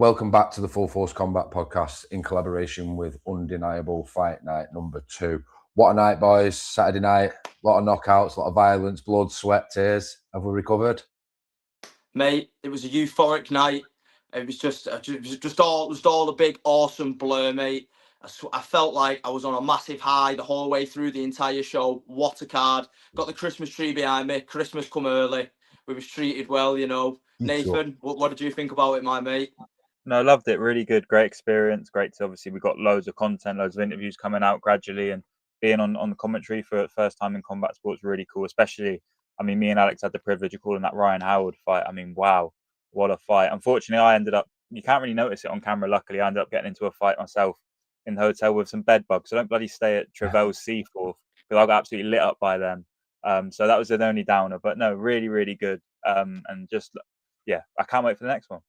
Welcome back to the Full Force Combat podcast in collaboration with Undeniable Fight Night number 2. What a night, boys. Saturday night, a lot of knockouts, a lot of violence, blood, sweat, tears. Have we recovered? Mate, it was a euphoric night. It was just all a big, awesome blur, mate. I felt like I was on a massive high the whole way through the entire show. What a card. Got the Christmas tree behind me. Christmas come early. We was treated well, you know. Nathan, what did you think about it, my mate? No, I loved it. Really good. Great experience. Great to obviously we got loads of content, loads of interviews coming out gradually, and being on the commentary for the first time in combat sports really cool. Especially, I mean, me and Alex had the privilege of calling that Ryan Howard fight. I mean, wow, what a fight. Unfortunately, I ended up, you can't really notice it on camera. Luckily, I ended up getting into a fight myself in the hotel with some bed bugs. So don't bloody stay at Travell's Seaforth because I got absolutely lit up by them. So that was the only downer. But no, really, really good. And just, yeah, I can't wait for the next one.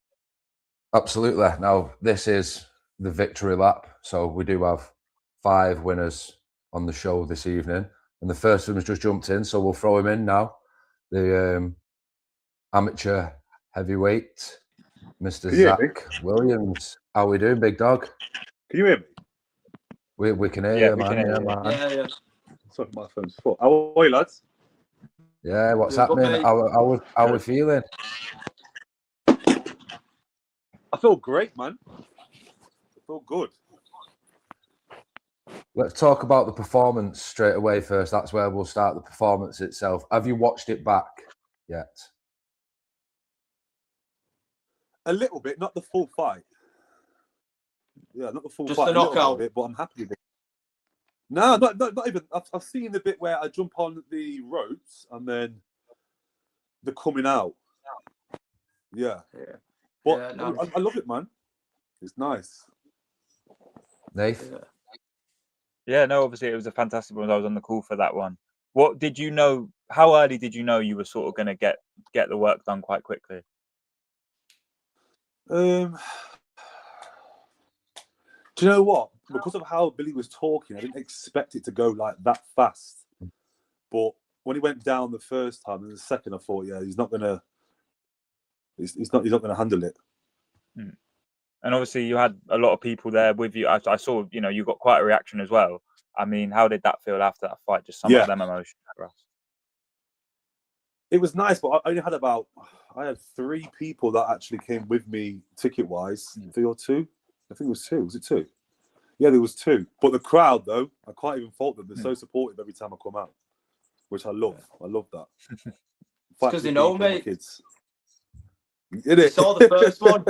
Absolutely. Now, this is the victory lap. So we do have 5 winners on the show this evening. And the first one has just jumped in, so we'll throw him in now. The amateur heavyweight, Mr. Zak Williams. How we doing, big dog? Can you hear me? We can hear you, man. Yeah. Sorry, my phone's full. How are you, lads? Yeah, what's happening? How we feeling? I feel great, man. I feel good. Let's talk about the performance straight away first. That's where we'll start, the performance itself. Have you watched it back yet? A little bit, not the full fight. Yeah, not the full Just fight. the knockout. Bit, but I'm happy with it. No, not even. I've seen the bit where I jump on the ropes and then the coming out. Yeah. But I love it, man. It's nice. Nath? Yeah, no, obviously it was a fantastic one. I was on the call for that one. What did you know? How early did you know you were sort of going to get the work done quite quickly? Do you know what? Because of how Billy was talking, I didn't expect it to go like that fast. But when he went down the first time and the second, I thought, yeah, he's not gonna handle it. And obviously you had a lot of people there with you. I saw, you got quite a reaction as well. I mean, how did that feel after that fight? Just some of them emotions for us. It was nice, but I had 3 people that actually came with me ticket-wise. 3 or 2? I think it was 2. Was it 2? Yeah, there was 2. But the crowd, though, I can't even fault them. They're so supportive every time I come out, which I love. I love that. Because they know, mate. Kids. They saw the first one.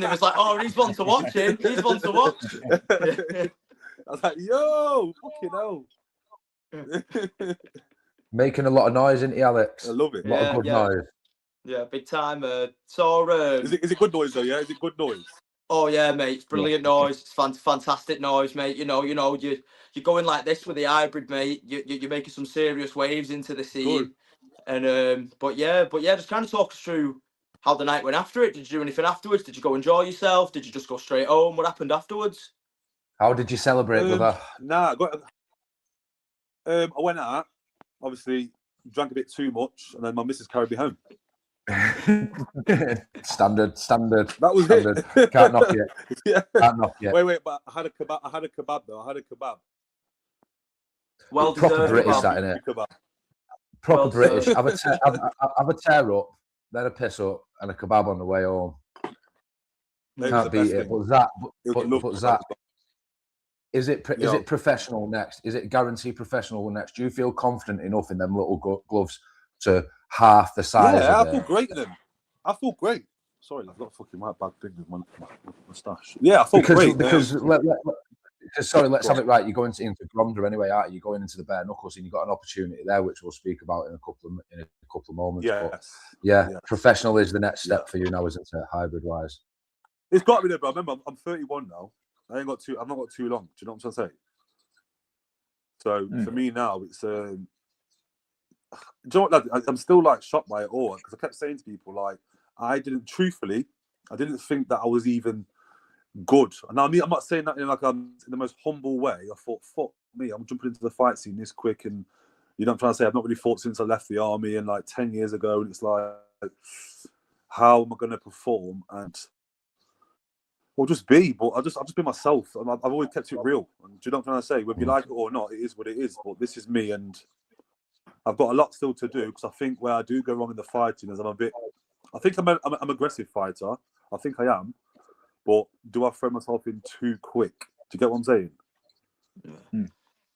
They was like, "Oh, he's one to watch him. He's one to watch." I was like, "Yo, fucking hell!" Making a lot of noise, isn't he, Alex? I love it. A lot of good noise. Yeah, big time. Is it good noise though? Yeah, is it good noise? Oh yeah, mate. It's brilliant noise. It's fantastic noise, mate. You're going like this with the hybrid, mate. You're making some serious waves into the scene. Good. And but yeah, just kind of talk us through how the night went after it. Did you do anything afterwards? Did you go enjoy yourself? Did you just go straight home? What happened afterwards? How did you celebrate with her? Nah, I went out, obviously drank a bit too much, and then my missus carried me home. Standard. That was standard. It. Can't knock it. Can't knock it. Wait, but I had a kebab though. I had a kebab. Well, proper British, that innit? Proper British. Have a tear up, then a piss up, and a kebab on the way home. Can't beat it. But Zak, is it professional next? Is it guaranteed professional next? Do you feel confident enough in them little gloves to half the size? Yeah, I feel great in them. I feel great. Sorry, I've got a fucking white bag thing with my moustache. Yeah, I feel great. Let's have it right. You're going into Gronda anyway, aren't you? You're going into the bare knuckles, and you've got an opportunity there, which we'll speak about in a couple of moments. Yeah. Professional is the next step for you now, isn't it? Hybrid wise, it's got to be there. But remember, I'm 31 now. I've not got too long. Do you know what I'm trying to say? So for me now, it's do you know what, lad? I'm still like shocked by it all, because I kept saying to people like, I didn't think that I was even good. And I mean, I'm not saying that in the most humble way. I thought, fuck me, I'm jumping into the fight scene this quick, and you know what I'm trying to say? I've not really fought since I left the army, and like 10 years ago, and it's like, how am I going to perform? And Or just be, but I've just been myself, and I've always kept it real. And do you know what I'm trying to say? Whether you like it or not, it is what it is. But this is me, and I've got a lot still to do, because I think where I do go wrong in the fighting is I think I'm an aggressive fighter. I think I am, but do I throw myself in too quick? Do you get what I'm saying?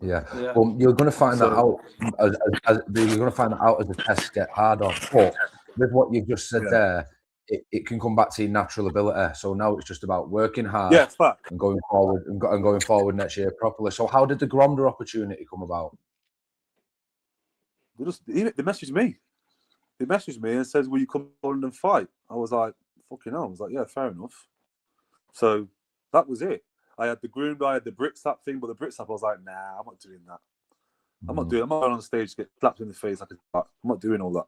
Yeah. Well, you're going to find that out. You're going to find that out as the tests get harder. But with what you've just said there, it can come back to your natural ability. So now it's just about working hard and going forward and going forward next year properly. So how did the Gromda opportunity come about? They messaged me. They messaged me and said, "Will you come on and fight?" I was like, "Fucking hell!" I was like, "Yeah, fair enough." So that was it. I had the groom, I had the Britsap thing, but the Britsap, I was like, "Nah, I'm not doing that. I'm not going on stage to get slapped in the face like I'm not doing all that."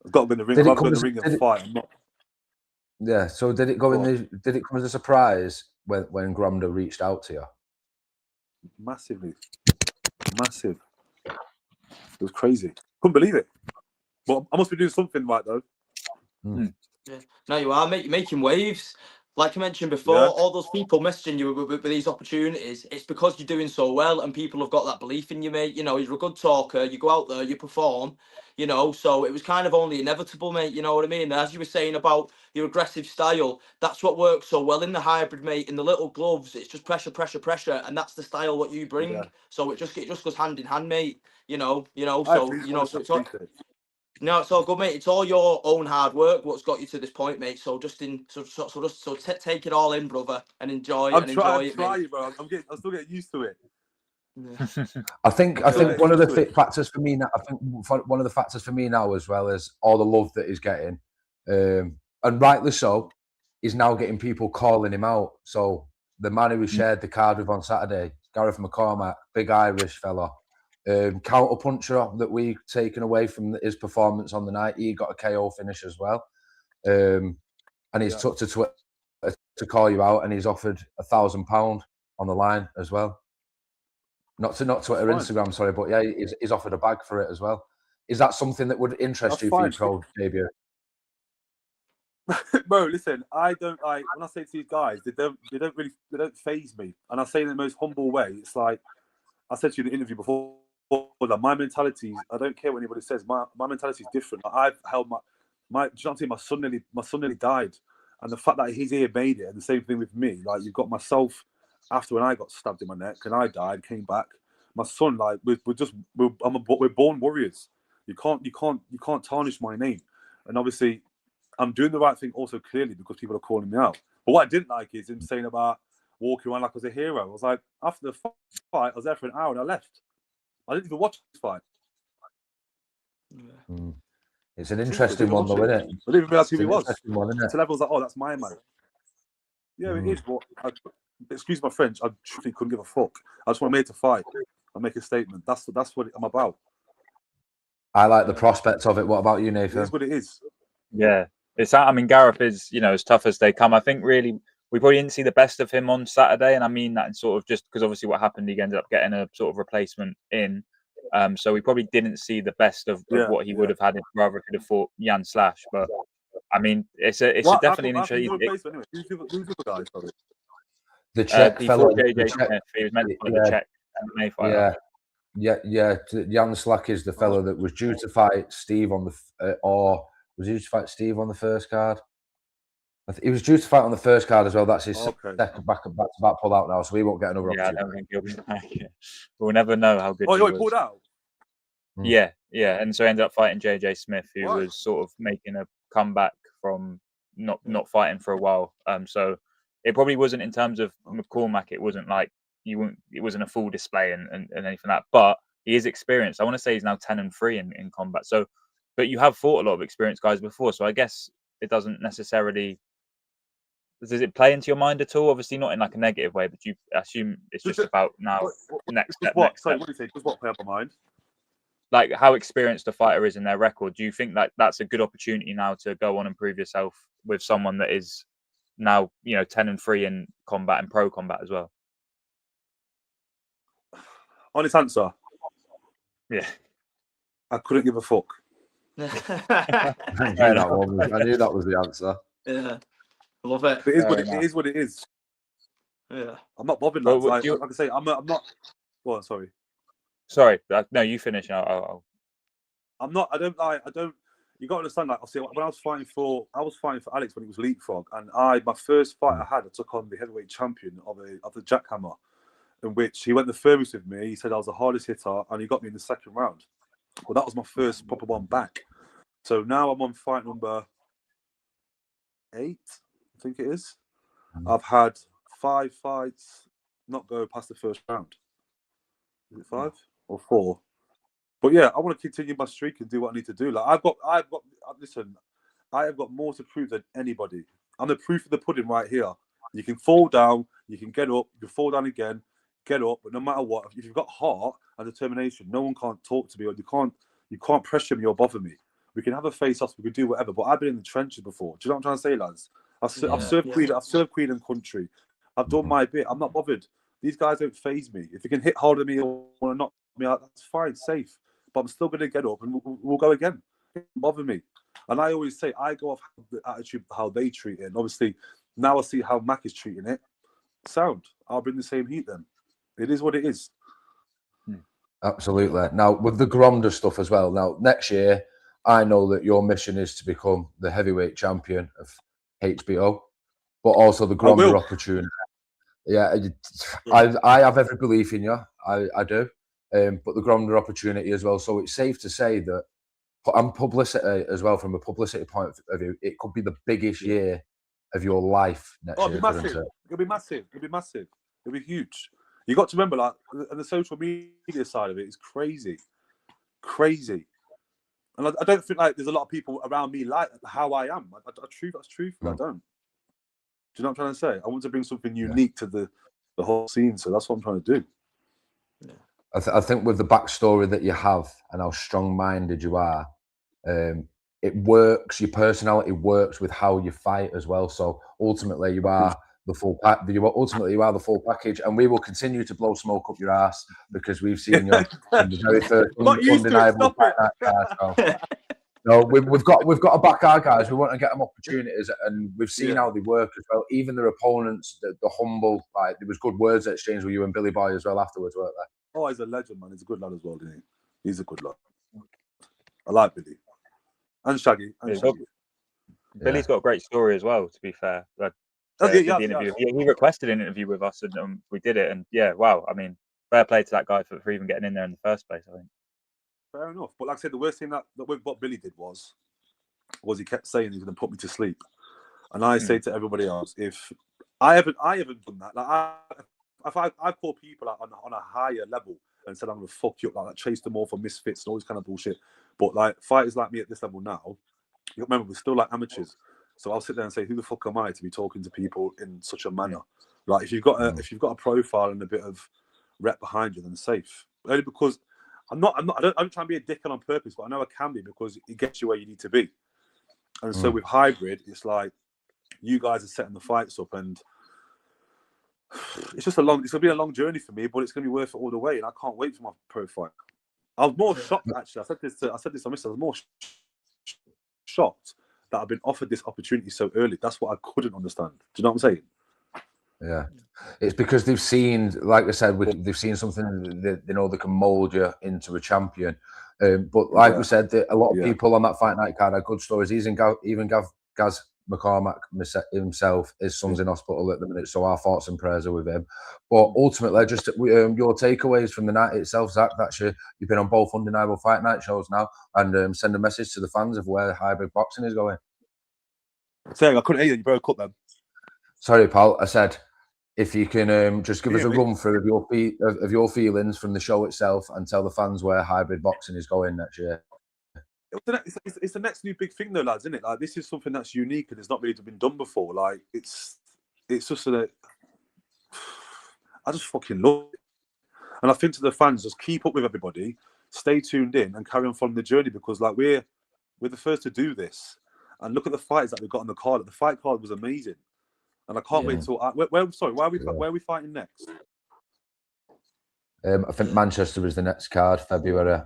I've got to go in the ring. I've got to go in the ring and fight. I'm not. Yeah. So did it did it come as a surprise when Gromda reached out to you? Massively, massive. It was crazy. Couldn't believe it. But I must be doing something right though. Yeah. No, you are making waves. Like I mentioned before, all those people messaging you with these opportunities, it's because you're doing so well and people have got that belief in you, mate. You know, you're a good talker, you go out there, you perform, you know, so it was kind of only inevitable, mate, you know what I mean? And as you were saying about your aggressive style, that's what works so well in the hybrid, mate. In the little gloves, it's just pressure, pressure, pressure, and that's the style what you bring. Yeah. So it just goes hand in hand, mate. You know, so it's all, no, it's all good, mate. It's all your own hard work what's got you to this point, mate. So just take it all in, brother, and enjoy it. I'm trying, bro. I'm still getting used to it. Yeah. I think one of the factors for me now. I think one of the factors for me now as well is all the love that he's getting, and rightly so. He's now getting people calling him out. So the man who we shared the card with on Saturday, Gareth McCormack, big Irish fella. Counter puncher that we've taken away from his performance on the night. He got a KO finish as well, and he's took to Twitter to call you out, and he's offered £1,000 on the line as well. Not Twitter, Instagram, sorry, but yeah, he's offered a bag for it as well. Is that something that would interest you for your pro debut? Bro, listen, I don't like when I say to these guys, they don't faze me, and I say in the most humble way. It's like I said to you in the interview before. Like my mentality, I don't care what anybody says. My mentality is different. Like I've held my. Do you know what I'm saying? My son nearly died, and the fact that he's here made it. And the same thing with me. Like you've got myself after when I got stabbed in my neck and I died, came back. My son, like we're born warriors. You can't tarnish my name. And obviously, I'm doing the right thing also clearly because people are calling me out. But what I didn't like is him saying about walking around like I was a hero. I was like, after the fight, I was there for an hour and I left. I didn't even watch this fight. It's an interesting one, though, isn't it? I didn't even realize who he was. Until everyone's like, "Oh, that's my man." Yeah, it is. But excuse my French. I truly couldn't give a fuck. I just want to fight and make a statement. That's what I'm about. I like the prospects of it. What about you, Nathan? That's what it is. Yeah, I mean, Gareth is, as tough as they come. I think really we probably didn't see the best of him on Saturday, and I mean that in sort of just because obviously what happened, he ended up getting a sort of replacement in. So we probably didn't see the best of what he would have had if rather could have fought Jan Slash. But I mean, it's definitely an interesting. Who's the guy? Sorry. The Czech fellow, JJ Smith. He was meant to fight the Czech MMA fighter. Yeah. Jan Slack is the fellow that was due to fight Steve on the or was he due to fight Steve on the first card? He was due to fight on the first card as well. That's his second back pull out now, so we won't get another opportunity. I don't think he'll be back. We'll never know how good. Oh, he pulled out. Yeah, and so he ended up fighting JJ Smith, who was sort of making a comeback from not fighting for a while. So it probably wasn't in terms of McCormack. It wasn't like it wasn't a full display and anything like that. But he is experienced. I want to say he's now 10-3 in combat. So, but you have fought a lot of experienced guys before, so I guess it doesn't necessarily. Does it play into your mind at all? Obviously, not in like a negative way, but you assume it's just about now next step. What? Sorry, what do you say? Just what play up my mind? Like how experienced a fighter is in their record. Do you think that that's a good opportunity now to go on and prove yourself with someone that is now 10-3 in combat and pro combat as well? Honest answer. Yeah, I couldn't give a fuck. I knew that was the answer. Yeah. Love it. It is what it is. What it is. Yeah. I'm not bothered. Lads. Like I say, I'm not. Well, sorry. Sorry. No, you finish. I'm not. I don't. You got to understand. Like, when I was fighting for Alex when it was leapfrog, and my first fight I took on the heavyweight champion of the jackhammer, in which he went the furthest with me. He said I was the hardest hitter, and he got me in the second round. Well, that was my first proper one back. So now I'm on fight number 8, I think it is. I've had 5 fights not go past the first round. Is it 5 or 4? But yeah, I want to continue my streak and do what I need to do. Like listen, I have got more to prove than anybody. I'm the proof of the pudding right here. You can fall down, you can get up, you can fall down again, get up, but no matter what, if you've got heart and determination, no one can't talk to me, or you can't pressure me or bother me. We can have a face-off, we can do whatever, but I've been in the trenches before. Do you know what I'm trying to say, lads? I've served Queen and country. I've done my bit. I'm not bothered. These guys don't faze me. If you can hit harder than me or want to knock me out, that's fine, safe. But I'm still going to get up and we'll go again. It doesn't bother me. And I always say, I go off the attitude, how they treat it. And obviously, now I see how Mac is treating it. Sound. I'll bring the same heat then. It is what it is. Absolutely. Now, with the Gronda stuff as well, now, next year, I know that your mission is to become the heavyweight champion of HBO, but also the Gronda opportunity. Yeah, I have every belief in you. I do. But the Gronda opportunity as well. So it's safe to say that, and publicity as well, from a publicity point of view, it could be the biggest year of your life next year. It'll be massive. It'll be huge. You got to remember, like, and the social media side of it is crazy. And I don't think like there's a lot of people around me like how I am. That's truthful. I don't. Do you know what I'm trying to say? I want to bring something unique to the whole scene, so that's what I'm trying to do. Yeah. I think with the backstory that you have and how strong-minded you are, it works. Your personality works with how you fight as well. So ultimately, you are the full pack. Ultimately, you are the full package, and we will continue to blow smoke up your ass because we've seen you in the very first undeniable fight night card. So. No, we've got to back our guys. We want to get them opportunities, and we've seen how they work as well. Even their opponents, the humble, like there was good words exchanged with you and Billy Boy as well afterwards, weren't there? Oh, he's a legend, man. He's a good lad as well, isn't he? He's a good lad. I like Billy and Shaggy. Billy's got a great story as well. To be fair, he requested an interview with us, and we did it. And yeah, wow. I mean, fair play to that guy for even getting in there in the first place. I think. Fair enough, but like I said, the worst thing that what Billy did was he kept saying he's going to put me to sleep, and I say to everybody else, if I haven't done that, like I've called people out on a higher level and said I'm going to fuck you up, like chased them all for misfits and all this kind of bullshit. But like fighters like me at this level now, you remember we're still like amateurs, so I'll sit there and say, who the fuck am I to be talking to people in such a manner? Like if you've got a profile and a bit of rep behind you, then safe. Only because. I don't try and be a dickhead on purpose, but I know I can be because it gets you where you need to be. And so with hybrid, it's like you guys are setting the fights up, and it's going to be a long journey for me, but it's going to be worth it all the way. And I can't wait for my pro fight. I was more shocked actually. I said this on Mr. I was more shocked that I've been offered this opportunity so early. That's what I couldn't understand. Do you know what I'm saying? Yeah, it's because they've seen, like I said, they've seen something that they know they can mould you into a champion. But like we said, a lot of people on that fight night card had good stories. Even Gaz McCormack himself, his son's in hospital at the minute, so our thoughts and prayers are with him. But ultimately, just your takeaways from the night itself, Zach. That's you've been on both undeniable fight night shows now, and send a message to the fans of where hybrid boxing is going. Saying I couldn't hear you. You broke up then. Sorry, pal. I said, if you can just give us a run through of your feelings from the show itself and tell the fans where hybrid boxing is going next year. It's the next new big thing though, lads, isn't it? Like this is something that's unique and it's not really been done before. Like it's just I just fucking love it. And I think to the fans, just keep up with everybody, stay tuned in and carry on following the journey because like we're the first to do this. And look at the fights that we've got on the card. The fight card was amazing. And I can't wait till. Where are we fighting next? I think Manchester is the next card, February,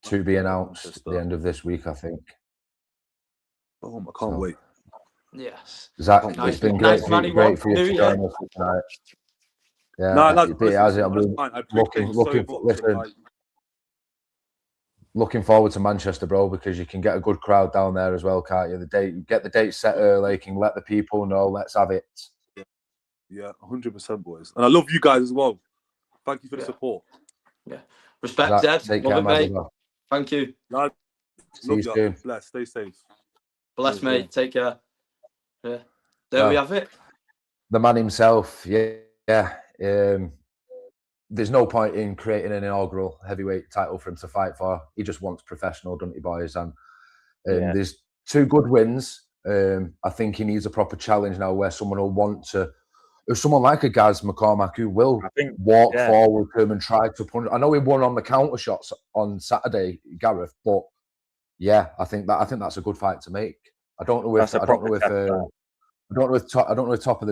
to be announced at the end of this week, I think. Oh, I can't wait. Yes. Zak, Nice, it's been nice great for you to join us tonight. Yeah, no, it has. I mean, I appreciate looking forward to Manchester, bro, because you can get a good crowd down there as well, can't you? Get the date set early, you can let the people know, let's have it. Yeah, 100%, boys. And I love you guys as well. Thank you for the support. Yeah. Respect, Zed. Take care, mate. Thank you. Love you soon. Bless. Stay safe. Bless, mate. Take care. Yeah. There we have it. The man himself, yeah. There's no point in creating an inaugural heavyweight title for him to fight for. He just wants professional, doesn't he, boys? And there's 2 good wins. I think he needs a proper challenge now where someone will want to. There's someone like a Gaz McCormack who will walk forward to him and try to punch. I know he won on the counter shots on Saturday, Gareth, but yeah, I think that's a good fight to make. I don't know if top of the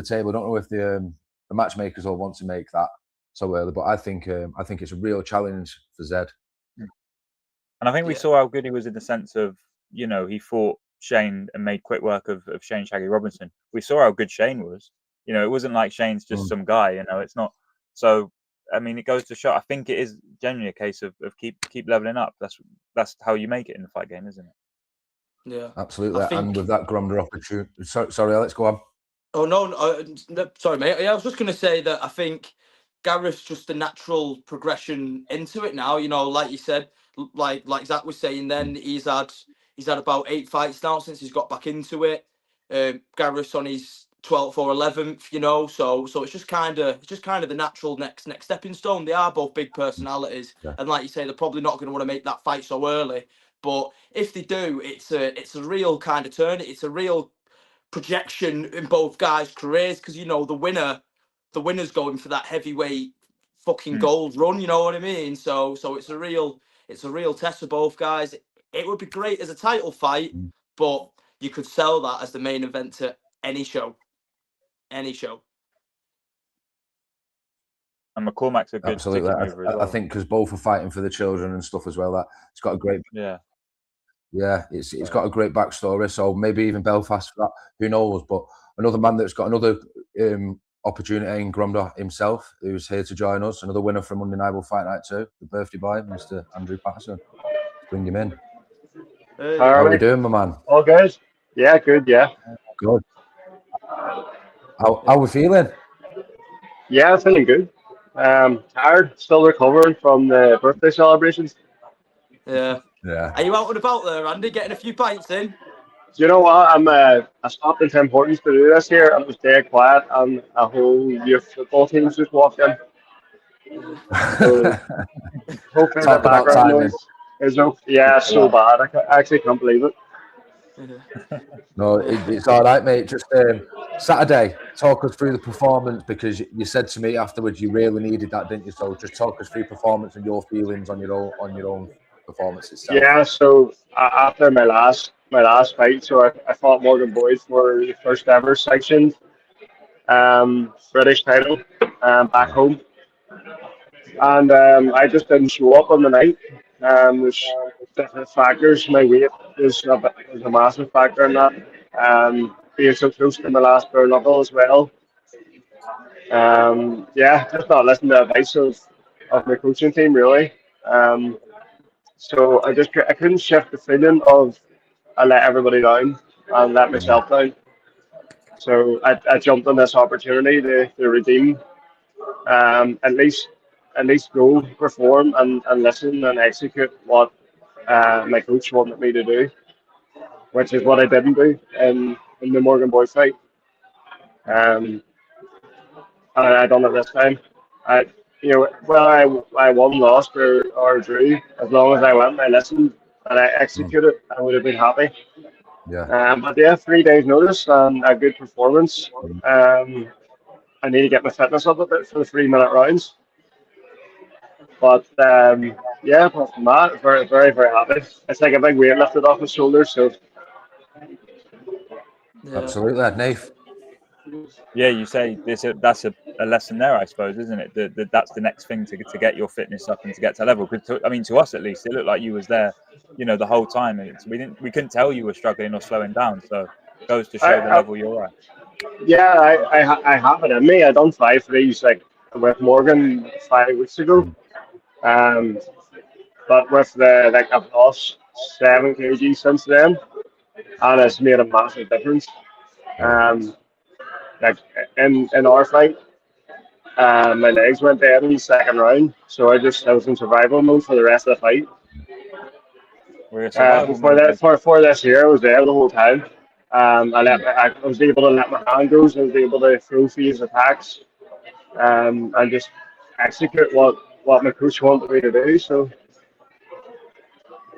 table. I don't know if the matchmakers will want to make that so early, but I think it's a real challenge for Zed. And I think we saw how good he was in the sense of, he fought Shane and made quick work of Shane Shaggy Robinson. We saw how good Shane was. It wasn't like Shane's just some guy. It's not. So I mean, it goes to show. I think it is genuinely a case of keep leveling up. That's how you make it in the fight game, isn't it? Yeah, absolutely. And with that Gromder opportunity, sorry, Alex, go on. Oh no, sorry, mate. Yeah, I was just going to say that I think Gareth's just a natural progression into it now. Like you said, like Zak was saying, then he's had about 8 fights now since he's got back into it. Gareth's on his 12th or 11th, so it's just kind of the natural next stepping stone. They are both big personalities, and like you say, they're probably not going to want to make that fight so early. But if they do, it's a real kind of turn. It's a real projection in both guys' careers, because the winner's going for that heavyweight fucking gold run. You know what I mean? So it's a real test for both guys. It would be great as a title fight, but you could sell that as the main event to any show. And McCormack's a good absolutely. I think because both are fighting for the children and stuff as well. That it's got a great it's got a great backstory. So maybe even Belfast for that. Who knows? But another man that's got another opportunity in Gromder himself, who's here to join us. Another winner from Undeniable Fight Night 2, the birthday boy, Mr. Andrew Patterson. Bring him in. Hey. How are we doing, my man? All good. Yeah, good. Yeah. Good. How we feeling? Yeah, feeling good. Tired, still recovering from the birthday celebrations. Yeah. Are you out and about there, Andy, getting a few pints in? Do you know what? I stopped in Tim Hortons to do this here, and it was dead quiet, and a whole youth football team's just walked in. So, hopefully the background noise is no. Yeah, so bad. I actually can't believe it. No, it's all right, mate. Just Saturday, talk us through the performance, because you said to me afterwards you really needed that, didn't you? So just talk us through performance and your feelings on your own performance itself. Yeah, so after my last fight, so I fought Morgan Boyd for the first ever sanctioned British title back home, and I just didn't show up on the night. There's different factors. My weight is a massive factor in that. Being so close to my last bare knuckle as well. Just not listening to the advice of my coaching team really. So I couldn't shift the feeling of I let everybody down and let myself down. So I jumped on this opportunity to redeem, at least go perform and listen and execute what my coach wanted me to do, which is what I didn't do in the Morgan Boyd fight. And I done it this time. Whether I won, lost, or drew, as long as I went, I listened, and I executed, I would have been happy. Yeah. But yeah, 3 days notice and a good performance. I need to get my fitness up a bit for the 3-minute rounds. But apart from that, very, very, very happy. It's like a big weight lifted off my shoulders. So absolutely, Nath. Yeah, you say that's a lesson there, I suppose, isn't it? That's the next thing to get your fitness up and to get to level. To us at least, it looked like you was there, the whole time. We couldn't tell you were struggling or slowing down. So Goes to show the level you're at. Yeah, I have it in me. I done 5 3s like with Morgan 5 weeks ago. But with I've lost 7 kg since then, and it's made a massive difference. Like in our fight, my legs went dead in the second round, so I was in survival mode for the rest of the fight. For this year, I was there the whole time. I was able to let my hand go. I was able to throw phase attacks, and just execute what my coach wanted me to do. So.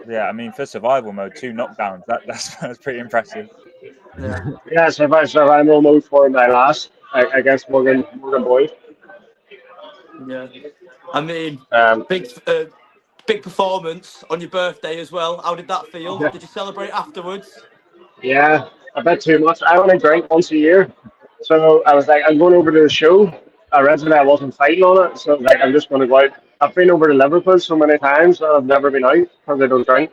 Yeah, I mean, for survival mode, 2 knockdowns. That's pretty impressive. Yeah, survival mode for my last against Morgan Boyd. Yeah, I mean, big performance on your birthday as well. How did that feel? Did you celebrate afterwards? Yeah, a bit too much. I only drink once a year, so I was like, I'm going over to the show. Originally, I wasn't fighting on it, so I was like, I'm just going to go out. I've been over to Liverpool so many times, and I've never been out because I don't drink.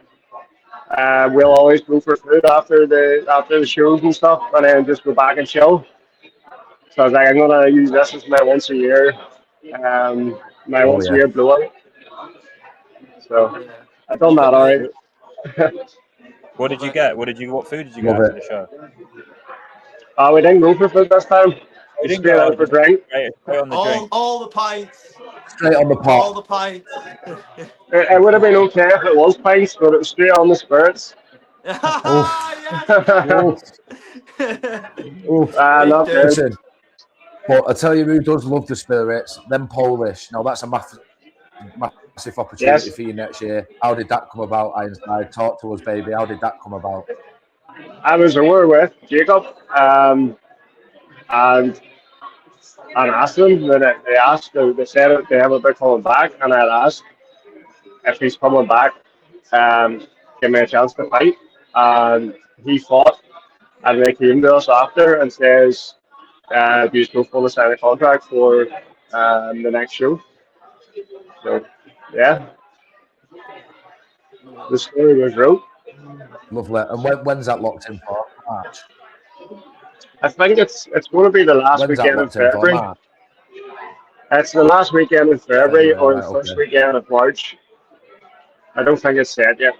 We'll always go for food after the shows and stuff, and then just go back and chill. So I was like, I'm gonna use this as my once a year blowout. So I done that alright. What did you get? What food did you get after the show? We didn't go for food this time. We didn't straight out for drink. Straight on the drink. All the pints. Straight on the pot. All the pints. It would have been okay if it was pints, but it was straight on the spirits. Not good. But I tell you who does love the spirits, them Polish. Now that's a massive opportunity for you next year. How did that come about, Ironside? Talk to us, baby. How did that come about? I was over with Jacob, and asked them. They said they have a bit coming back, and I asked if he's coming back, give me a chance to fight. And he fought, and they came to us after and says, you both want to sign a contract for the next show. So, yeah. The story was wrote. Lovely. And when's that locked in for? March? I think it's going to be the last weekend in February. It's the last weekend in February or the first weekend of March. I don't think it's set yet.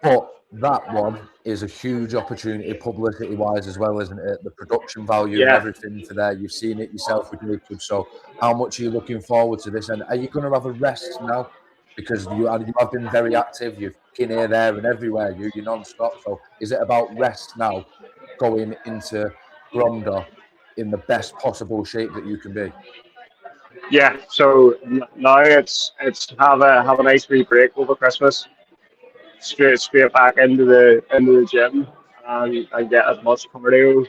But that one is a huge opportunity publicity-wise as well, isn't it? The production value and everything for there. You've seen it yourself with YouTube. So how much are you looking forward to this? And are you going to have a rest now? Because you have been very active. You've been here, there and everywhere. You're non-stop. So is it about rest now, going into Gromda in the best possible shape that you can be? Yeah, so now it's have a nice wee break over Christmas. Straight back into the gym and get as much cardio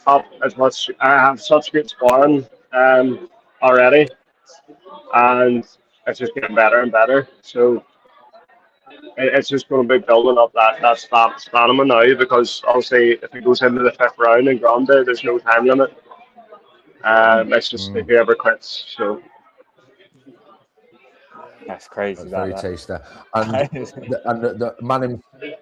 up as much. I have such good sparring already, and it's just getting better and better. So it's just going to be building up that stamina now, because obviously if it goes into the 5th round in Gromda, there's no time limit. It's just whoever quits. So. That's crazy. That's very tasty. And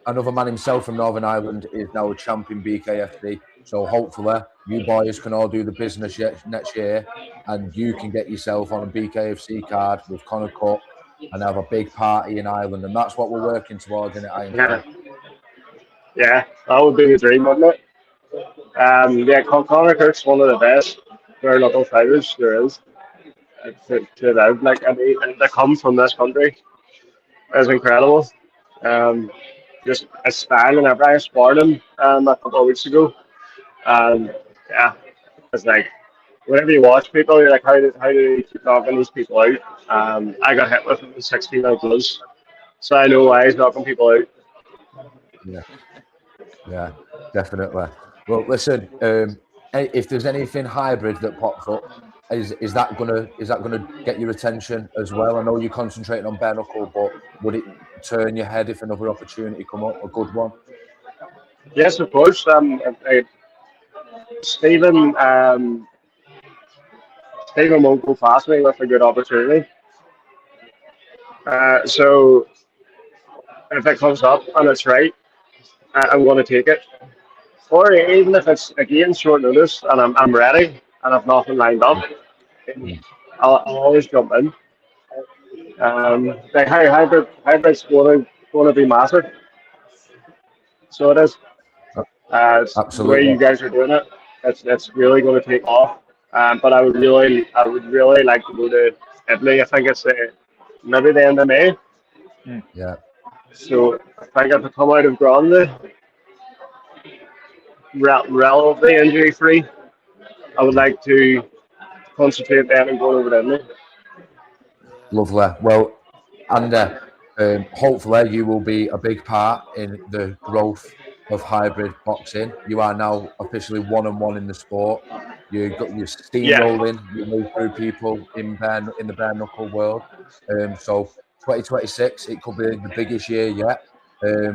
another man himself from Northern Ireland is now a champion BKFC. So hopefully you boys can all do the business next year, and you can get yourself on a BKFC card with Conor Cook and have a big party in Ireland. And that's what we're working towards in it. Yeah, that would be the dream, wouldn't it? Conor Cook's one of the best bare knuckle fighters there is. They come from this country. It's incredible. Just a style and everything. I sparred him a couple of weeks ago, and it's like whenever you watch people, you're like, how do they keep knocking these people out? I got hit with him in 16 out gloves, so I know why he's knocking people out. Yeah, definitely. Well, listen, if there's anything hybrid that pops up, is that gonna get your attention as well? I know you're concentrating on bare knuckle, but would it turn your head if another opportunity come up, a good one? Yes, of course. Stephen won't go past me with a good opportunity. So if it comes up and it's right, I'm going to take it. Or even if it's again short notice and I'm ready and I've nothing lined up, I'll always jump in. The hybrid's going to be massive. So it is. The way you guys are doing it, it's really going to take off. But I would really like to go to Italy. I think it's maybe the end of May. Yeah. So I think if I come out of Grande relatively injury free, I would like to concentrate then and go over to Italy. Lovely. Well, and hopefully you will be a big part in the growth of hybrid boxing. You are now officially 1-on-1 in the sport. You're steamrolling. You move through people in the bare knuckle world. So 2026, it could be the biggest year yet.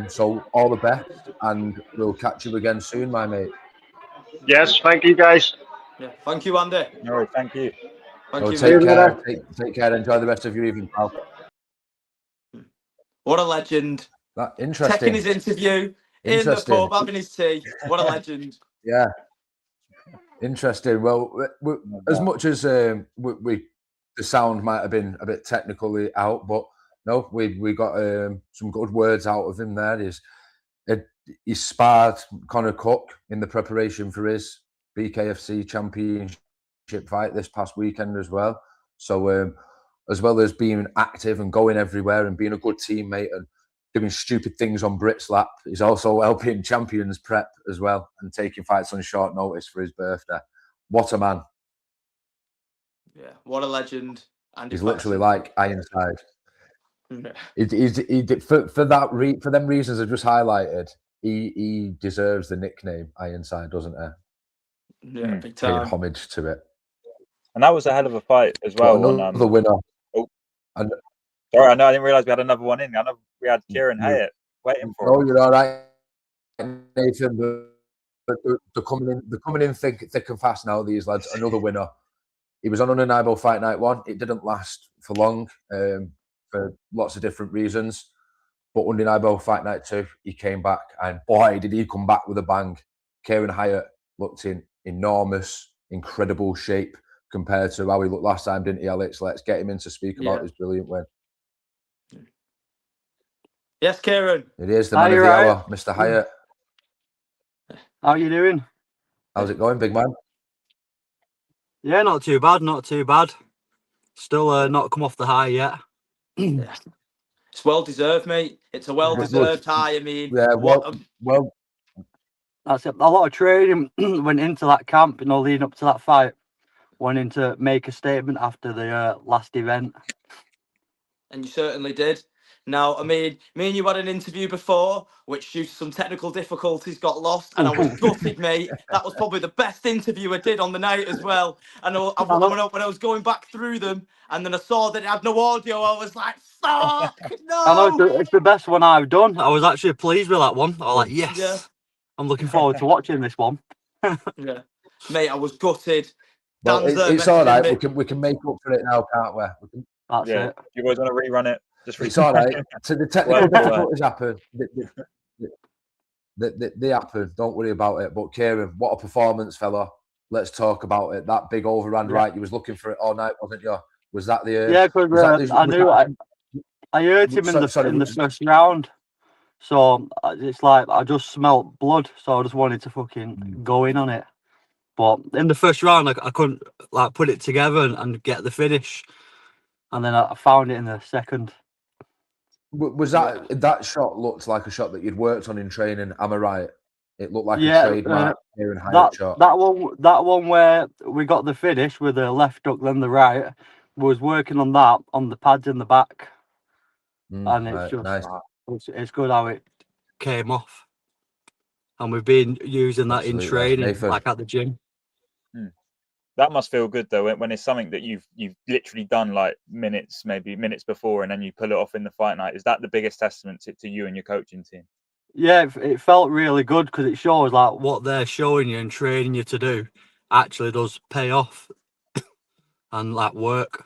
So all the best, and we'll catch you again soon, my mate. Yes, thank you guys. Yeah, thank you, Andy. No, thank you. Thank you. Take care. Take care. Enjoy the rest of your evening, pal. What a legend. Interesting. Taking his interview in the pub, having his tea. What a legend. Yeah. Interesting. Well, as much as the sound might have been a bit technically out, but no, we got some good words out of him there. He sparred Conor Cook in the preparation for his BKFC championship fight this past weekend as well. So as well as being active and going everywhere and being a good teammate and doing stupid things on Brit's lap, he's also helping champions prep as well and taking fights on short notice for his birthday. What a man. Yeah, what a legend. And he's literally like Ironside. Yeah. For them reasons I just highlighted, he deserves the nickname Ironside, doesn't he? Yeah, big time. Paying homage to it. And that was a hell of a fight as well. Another winner. And sorry, I didn't realise we had another one in. I know we had Kieron Hayat waiting for. Oh, you're all right, Nathan. They're coming in thick and fast now. These lads. Another winner. He was on Undeniable Fight Night 1. It didn't last for long for lots of different reasons. But Undeniable Fight Night 2, he came back, and boy, did he come back with a bang. Kieron Hayat looked in enormous, incredible shape compared to how he looked last time, didn't he, Alex? Let's get him in to speak about his brilliant win. Yes, Kieron. It is the man of the hour, Mr. Hayat. How you doing? How's it going, big man? Yeah, not too bad, not too bad. Still not come off the high yet. Yeah. It's well deserved, mate. It's a well deserved high. I mean, yeah, well. That's it. A lot of training went into that camp, leading up to that fight, wanting to make a statement after the last event. And you certainly did. Now, I mean, me and you had an interview before, which due to some technical difficulties got lost, and I was gutted, mate. That was probably the best interview I did on the night as well. And when I was going back through them, and then I saw that it had no audio, I was like, fuck, no! I know, it's the best one I've done. I was actually pleased with that one. I was like, yes, yeah. I'm looking forward to watching this one. Yeah, mate, I was gutted. Well, it's all right. We can make up for it now, can't we? That's it. You guys want to rerun it? It's all right. So the technical difficulties happen. They happen. Don't worry about it. But Kieron, what a performance, fella. Let's talk about it. That big overhand right. You was looking for it all night, wasn't you? Was that the? Yeah, because I heard him in the first round. So it's like I just smelt blood. So I just wanted to fucking go in on it. But in the first round, I couldn't put it together and get the finish. And then I found it in the second. Was that shot looked like a shot that you'd worked on in training? Am I right? It looked like a trademark Kieron Hayat shot. That one where we got the finish with the left hook, then the right, was working on that on the pads in the back, and it's just nice. It's good how it came off, and we've been using that in training, like at the gym. That must feel good though, when it's something that you've literally done like minutes before, and then you pull it off in the fight night. Is that the biggest testament to you and your coaching team? Yeah, it felt really good because it shows like what they're showing you and training you to do actually does pay off and like work.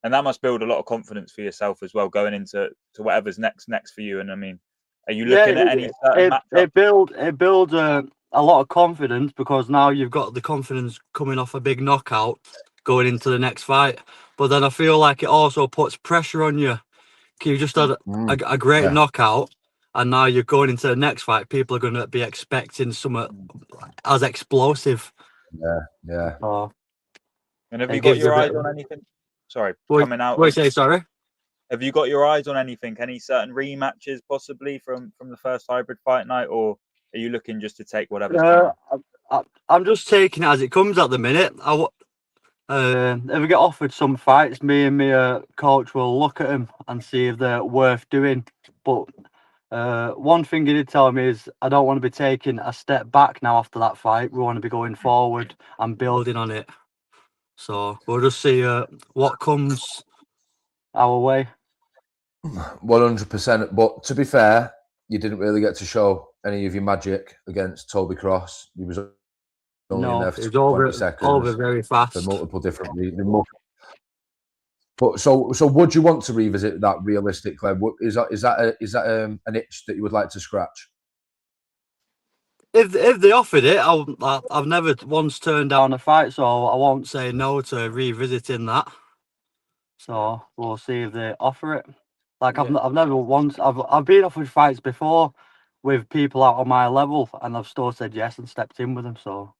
And that must build a lot of confidence for yourself as well, going into whatever's next for you. And I mean, are you looking at any certain matchup? It builds a lot of confidence, because now you've got the confidence coming off a big knockout going into the next fight. But then I feel like it also puts pressure on you. You just had a great knockout, and now you're going into the next fight. People are going to be expecting something as explosive. Yeah. And have you got your eyes on anything? Sorry, coming out. What do you say? Sorry. Have you got your eyes on anything? Any certain rematches possibly from the first hybrid fight night, or are you looking just to take whatever's coming? I'm just taking it as it comes at the minute. If we get offered some fights, me and my coach will look at them and see if they're worth doing. But one thing he did tell me is I don't want to be taking a step back now after that fight. We want to be going forward and building on it. So we'll just see what comes our way. 100%. But to be fair, you didn't really get to show any of your magic against Toby Cross. He was only in there for 20 seconds. Over very fast. For multiple different reasons. But so would you want to revisit that realistically? Is that an itch that you would like to scratch? If they offered it, I've never once turned down a fight, so I won't say no to revisiting that. So we'll see if they offer it. Like I've never once I've been offered fights before with people out on my level, and I've still said yes and stepped in with them. So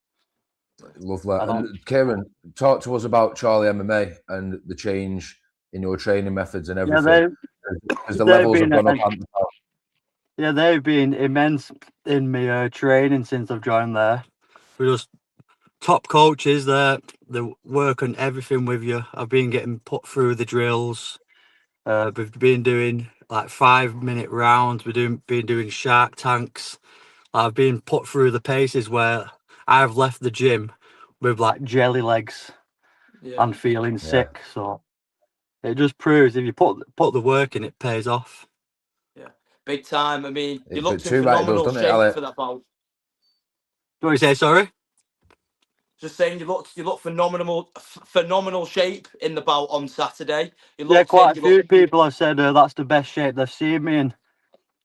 love that. And Kieron, talk to us about Charlie MMA and the change in your training methods and everything. As the levels have gone up. Yeah, they've been immense in my training since I've joined there. We're just top coaches there. They work on everything with you. I've been getting put through the drills. We've been doing like 5-minute rounds. We've been doing shark tanks. I've been put through the paces where I've left the gym with like jelly legs and feeling sick. So it just proves if you put the work in, it pays off. Yeah, big time. I mean, you looked in phenomenal shape for that bout. What do you say? Sorry. Just saying, you look phenomenal shape in the bout on Saturday. Quite a few people have said that's the best shape they've seen me in.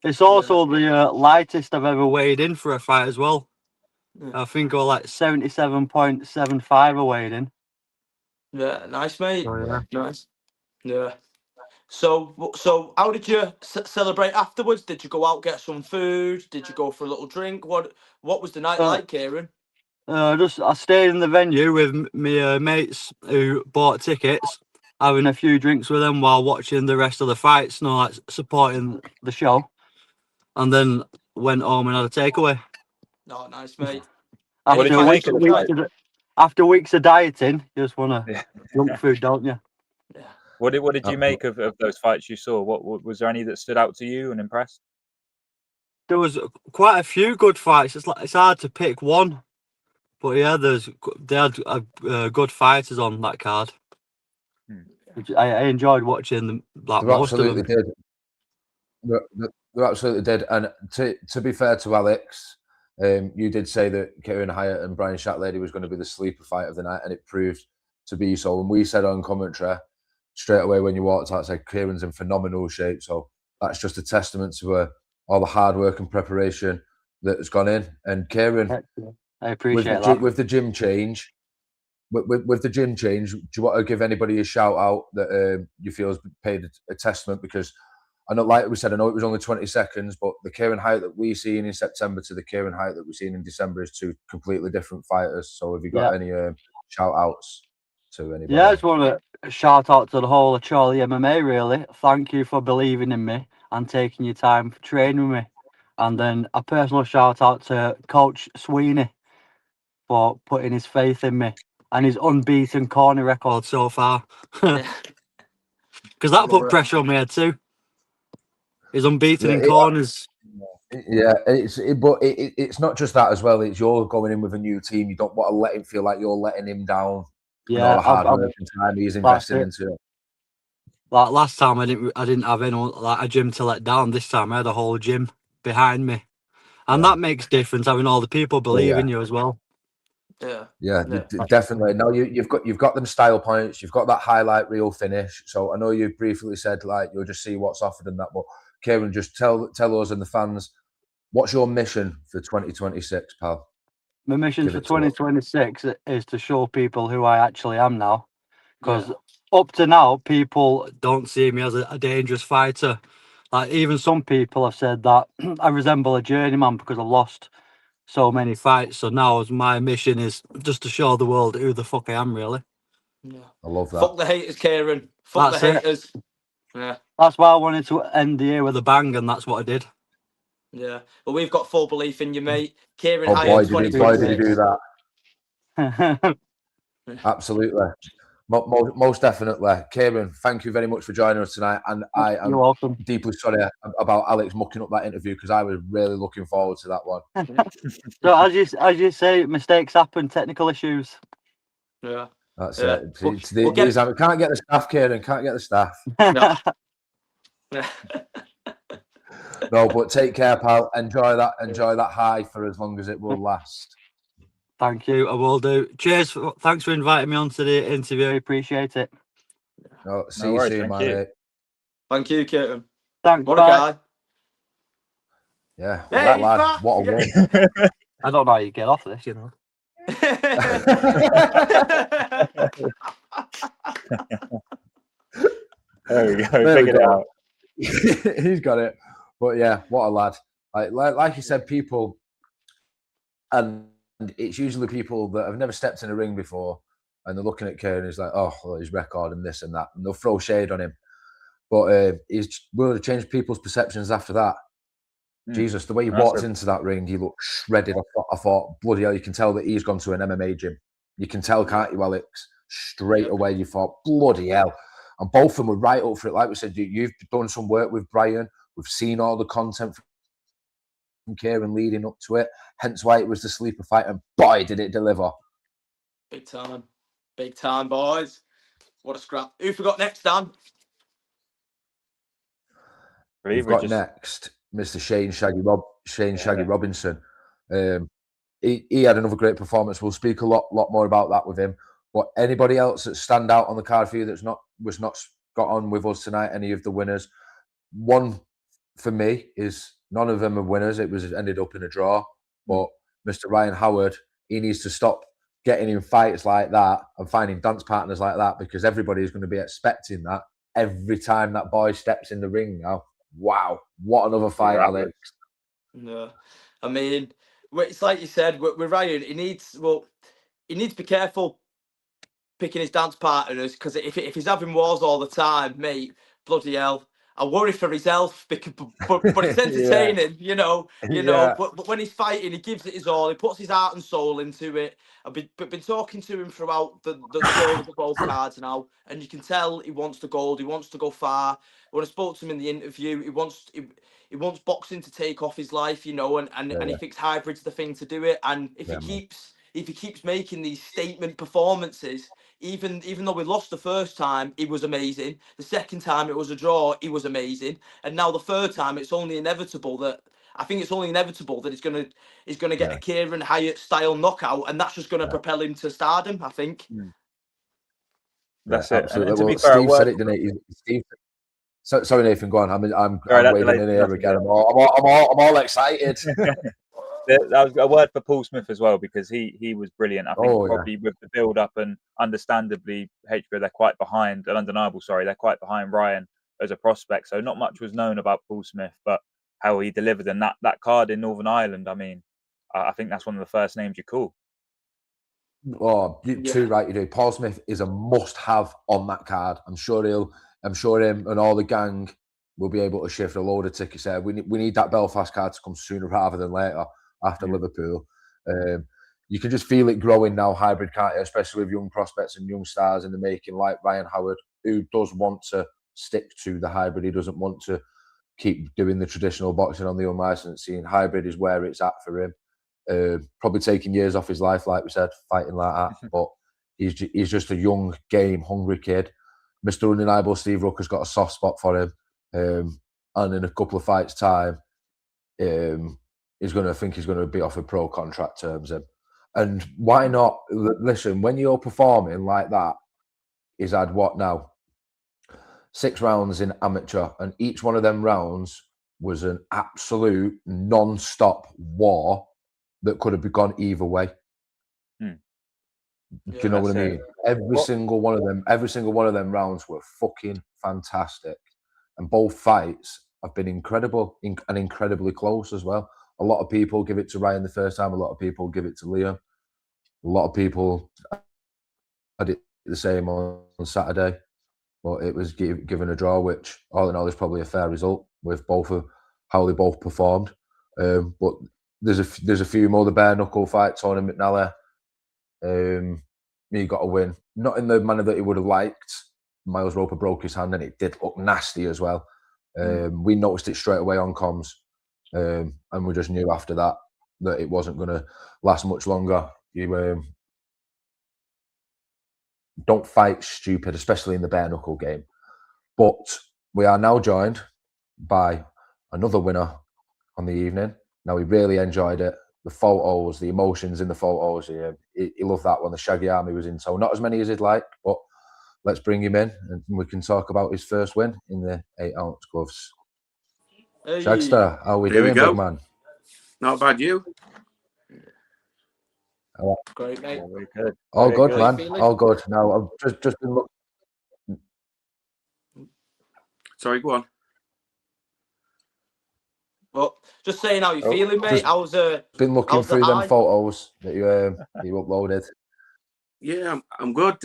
It's also the lightest I've ever weighed in for a fight as well. I think I was like 77.75 I weighed in. Yeah, nice, mate. Oh, yeah. Nice. Yeah. So how did you celebrate afterwards? Did you go out get some food? Did you go for a little drink? What was the night like, Kieron? I stayed in the venue with my mates who bought tickets, having a few drinks with them while watching the rest of the fights, like supporting the show, and then went home and had a takeaway. Oh, nice, mate. After weeks of dieting, you just want to junk food, don't you? Yeah. What did you make of those fights you saw? What was there any that stood out to you and impressed? There was quite a few good fights. It's hard to pick one. But yeah, they had good fighters on that card. I enjoyed watching them. Like most of them. They absolutely did. And to be fair to Alex, you did say that Kieron Hayat and Brian Shatlady was going to be the sleeper fight of the night, and it proved to be so. And we said on commentary straight away when you walked out, said Kieron's in phenomenal shape. So that's just a testament to all the hard work and preparation that has gone in. And Kieron. I appreciate that. With the gym change, with the gym change, do you want to give anybody a shout out that you feel has paid a testament? Because I know, like we said, I know it was only 20 seconds, but the Kieron Hayat that we seen in September to the Kieron Hayat that we've seen in December is two completely different fighters. So have you got any shout outs to anybody? Yeah, I just want to shout out to the whole of Charlie MMA, really. Thank you for believing in me and taking your time for training with me. And then a personal shout out to Coach Sweeney for putting his faith in me and his unbeaten corner record so far. Because that put pressure on me head too. He's unbeaten in corners. Yeah, it's not just that as well. It's you're going in with a new team. You don't want to let him feel like you're letting him down. Yeah, all the hard work and time he's invested into it. Like last time, I didn't have anyone like a gym to let down. This time, I had a whole gym behind me, and that makes difference having all the people believe in you as well. Yeah. Definitely. No, you've got them style points. You've got that highlight reel finish. So I know you briefly said like you'll just see what's offered and that, but Kieron, just tell us and the fans, what's your mission for 2026, pal? My mission for 2026 is to show people who I actually am now, because up to now people don't see me as a dangerous fighter. Like even some people have said that I resemble a journeyman because I've lost so many fights. So now my mission is just to show the world who the fuck I am, really. Yeah. I love that. Fuck the haters, Kieron. Fuck the haters. Yeah. That's why I wanted to end the year with a bang, and that's what I did. Yeah. Well, we've got full belief in you, mate. Kieron Oh, Hayat, boy, did he do that. Absolutely. Most definitely. Kieron, thank you very much for joining us tonight. And I am welcome. Deeply sorry about Alex mucking up that interview because I was really looking forward to that one. So as you say, mistakes happen, technical issues. Yeah. That's it. We can't get the staff, Kieron. Can't get the staff. No. No, but take care, pal. Enjoy that high for as long as it will last. Thank you. I will do. Cheers. Thanks for inviting me on to the interview. I appreciate it. No, see you soon, mate. Thank you, Kieron. Thanks. What a guy. Yeah. Hey, what a win. I don't know how you get off this, you know. There we go. Figured it out. He's got it. But yeah, what a lad. Like you said, people, and it's usually people that have never stepped in a ring before, and they're looking at Kieron and he's like, oh, well, his record and this and that, and they'll throw shade on him. But he's willing to change people's perceptions after that. Jesus, the way he walked into that ring, he looked shredded. I thought, bloody hell, you can tell that he's gone to an MMA gym. You can tell, can't you, Alex? Straight away, you thought, bloody hell. And both of them were right up for it. Like we said, you've done some work with Brian. We've seen all the content from Kieron leading up to it. Hence why it was the sleeper fight. And boy, did it deliver. Big time. Big time, boys. What a scrap. Who forgot next, Dan? We've got next Mr. Shane Shaggy Robinson. He had another great performance. We'll speak a lot more about that with him. But anybody else that stand out on the card for you was not got on with us tonight, any of the winners? One for me is none of them are winners. It ended up in a draw. But Mr. Ryan Howard, he needs to stop getting in fights like that and finding dance partners like that, because everybody is going to be expecting that every time that boy steps in the ring now. Wow, what another fight, Alex. No, I mean, it's like you said, with Ryan, he needs to be careful picking his dance partners, because if he's having wars all the time, mate, bloody hell, I worry for his health, but it's entertaining, you know. But when he's fighting, he gives it his all. He puts his heart and soul into it. I've been talking to him throughout the shows of both cards now, and you can tell he wants the gold. He wants to go far. When I spoke to him in the interview, he wants boxing to take off his life, you know, and he thinks hybrid's the thing to do it. And if he keeps making these statement performances, even though we lost the first time, he was amazing. The second time it was a draw, he was amazing. And now the third time, it's only inevitable that he's going to get a Kieron Hayat style knockout, and that's just going to propel him to stardom, I think. That's it. Absolutely. And to be well, fair, Steve said it, didn't he? Steve. Sorry, Nathan. Go on. I'm wading in here again. I'm all excited. That was a word for Paul Smith as well, because he was brilliant. I think probably with the build up, and understandably HBO they're quite behind, and undeniable, they're quite behind Ryan as a prospect. So not much was known about Paul Smith, but how he delivered in that card in Northern Ireland. I mean, I think that's one of the first names you call. Oh, too right you do. Paul Smith is a must-have on that card. I'm sure him and all the gang will be able to shift a load of tickets there. We need that Belfast card to come sooner rather than later after Liverpool. You can just feel it growing now, hybrid, can't you? Especially with young prospects and young stars in the making, like Ryan Howard, who does want to stick to the hybrid. He doesn't want to keep doing the traditional boxing on the unlicensed scene. Hybrid is where it's at for him. Probably taking years off his life, like we said, fighting like that. But he's just a young, game, hungry kid. Mr. Undeniable Steve Rooker's got a soft spot for him. And in a couple of fights' time, he's going to be offered pro contract terms. And why not? Listen, when you're performing like that, he's had what now? 6 rounds in amateur, and each one of them rounds was an absolute non-stop war that could have gone either way. Do you know what I mean? Every single one of them rounds were fucking fantastic, and both fights have been incredible and incredibly close as well. A lot of people give it to Ryan the first time. A lot of people give it to Liam. A lot of people had it the same on Saturday, but it was given a draw, which all in all is probably a fair result with both of how they both performed. But there's a few more. The bare knuckle fight, Tony McNally. He got a win, not in the manner that he would have liked. Miles Roper broke his hand, and it did look nasty as well. We noticed it straight away on comms, and we just knew after that it wasn't going to last much longer. You don't fight stupid, especially in the bare knuckle game. But we are now joined by another winner on the evening. Now, he really enjoyed it. The photos, the emotions in the photos. He loved that one. The Shaggy Army was in tow. Not as many as he'd like, but let's bring him in and we can talk about his first win in the 8-ounce gloves. Hey. Shagster, how are we doing, big man? Not bad, you? Great, mate. Very good. All good, man. All good. Now, I've just been looking. Sorry, go on. Well, just saying how you're feeling, mate. I was been looking through them photos that you uploaded. Yeah, I'm good.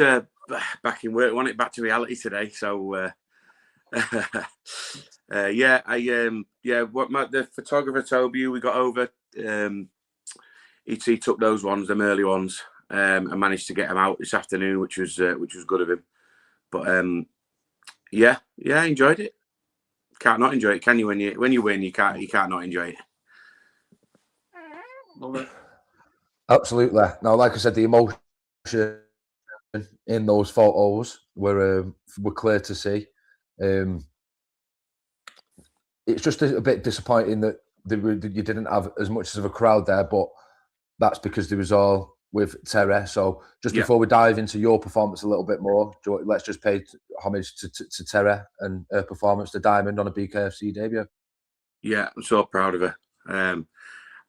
Back in work, want it back to reality today. So, the photographer Toby, we got over. He took those ones, them early ones, and managed to get them out this afternoon, which was good of him. But I enjoyed it. Can't not enjoy it, can you? When you win, you can't not enjoy it. Love it. Absolutely. Now, like I said, the emotion in those photos were clear to see. It's just a bit disappointing that you didn't have as much of a crowd there, but that's because there was all with Terry. So just before we dive into your performance a little bit more, let's just pay homage to Terry and her performance, the Diamond on a BKFC debut. Yeah, I'm so proud of her. And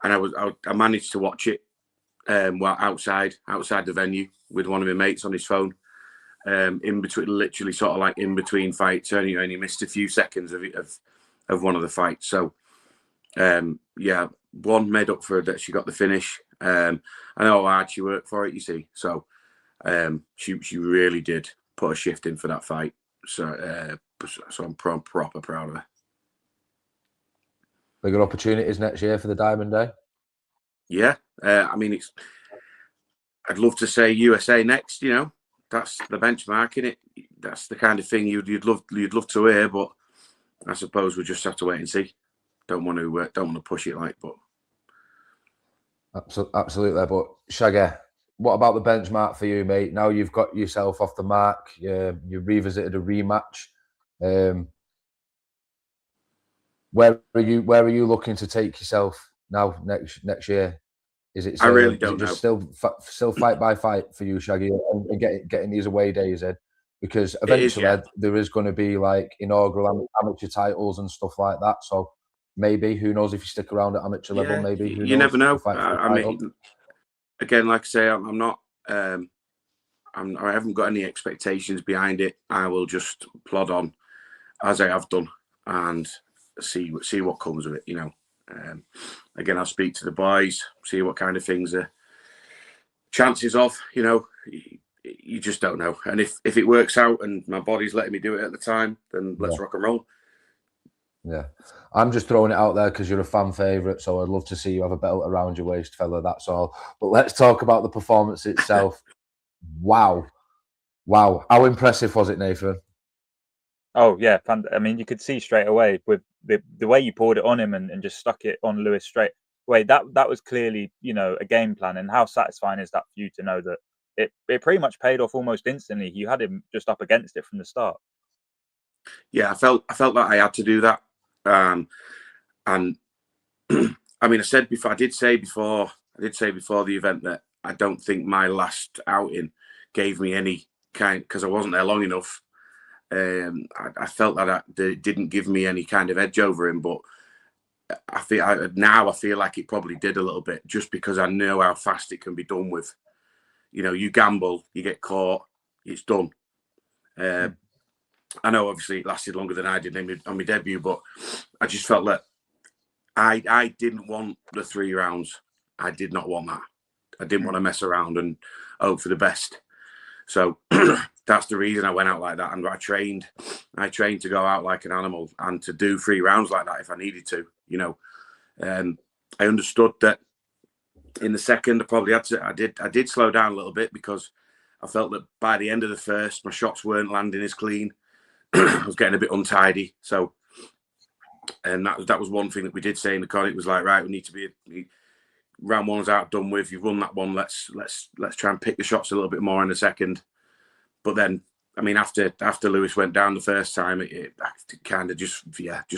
I managed to watch it outside the venue with one of my mates on his phone. In between, literally sort of like in between fights, and he missed a few seconds of one of the fights. So one made up for that. She got the finish. I know how hard she worked for it, you see. So she really did put a shift in for that fight. So I'm proper proud of her. Bigger opportunities next year for the Diamond Day. Yeah, I mean I'd love to say USA next. You know, that's the benchmark, innit? That's the kind of thing you'd love to hear, but I suppose we just have to wait and see. Don't want to push it but. Absolutely, but Shaggy, what about the benchmark for you, mate? Now you've got yourself off the mark. You revisited a rematch. Where are you looking to take yourself now next year? Is it? I really don't know. Still fight by fight for you, Shaggy, and getting these away days in, because eventually there is going to be like inaugural amateur titles and stuff like that. So. Maybe, who knows if you stick around at amateur level? Maybe you never know. I mean, again, like I say, I'm not. I haven't got any expectations behind it. I will just plod on as I have done and see what comes of it. You know. Again, I'll speak to the boys, see what kind of things are chances of. You know, you just don't know. And if it works out and my body's letting me do it at the time, then let's rock and roll. Yeah, I'm just throwing it out there because you're a fan favourite, so I'd love to see you have a belt around your waist, fella, that's all. But let's talk about the performance itself. Wow. How impressive was it, Nathan? Oh, yeah. I mean, you could see straight away with the way you poured it on him and just stuck it on Lewis straight away. That was clearly, a game plan. And how satisfying is that for you to know that it pretty much paid off almost instantly? You had him just up against it from the start. Yeah, I felt that I had to do that. And I mean, I did say before the event that I don't think my last outing gave me any kind, because I wasn't there long enough. I felt that it didn't give me any kind of edge over him, but I feel like it probably did a little bit, just because I know how fast it can be done with. You know, you gamble, you get caught, it's done. I know obviously it lasted longer than I did on my debut, but I just felt that I didn't want the 3 rounds. I did not want that. I didn't want to mess around and hope for the best. So that's the reason I went out like that. And I trained to go out like an animal and to do 3 rounds like that if I needed to, you know. I understood that in the second, I probably had to, I did slow down a little bit, because I felt that by the end of the first, my shots weren't landing as clean. I was getting a bit untidy. So, and that was one thing that we did say in the con. It was like, right, we need to be, round 1's out, done with. You've won that one. Let's try and pick the shots a little bit more in the second. But then, I mean, after Lewis went down the first time, it kind of just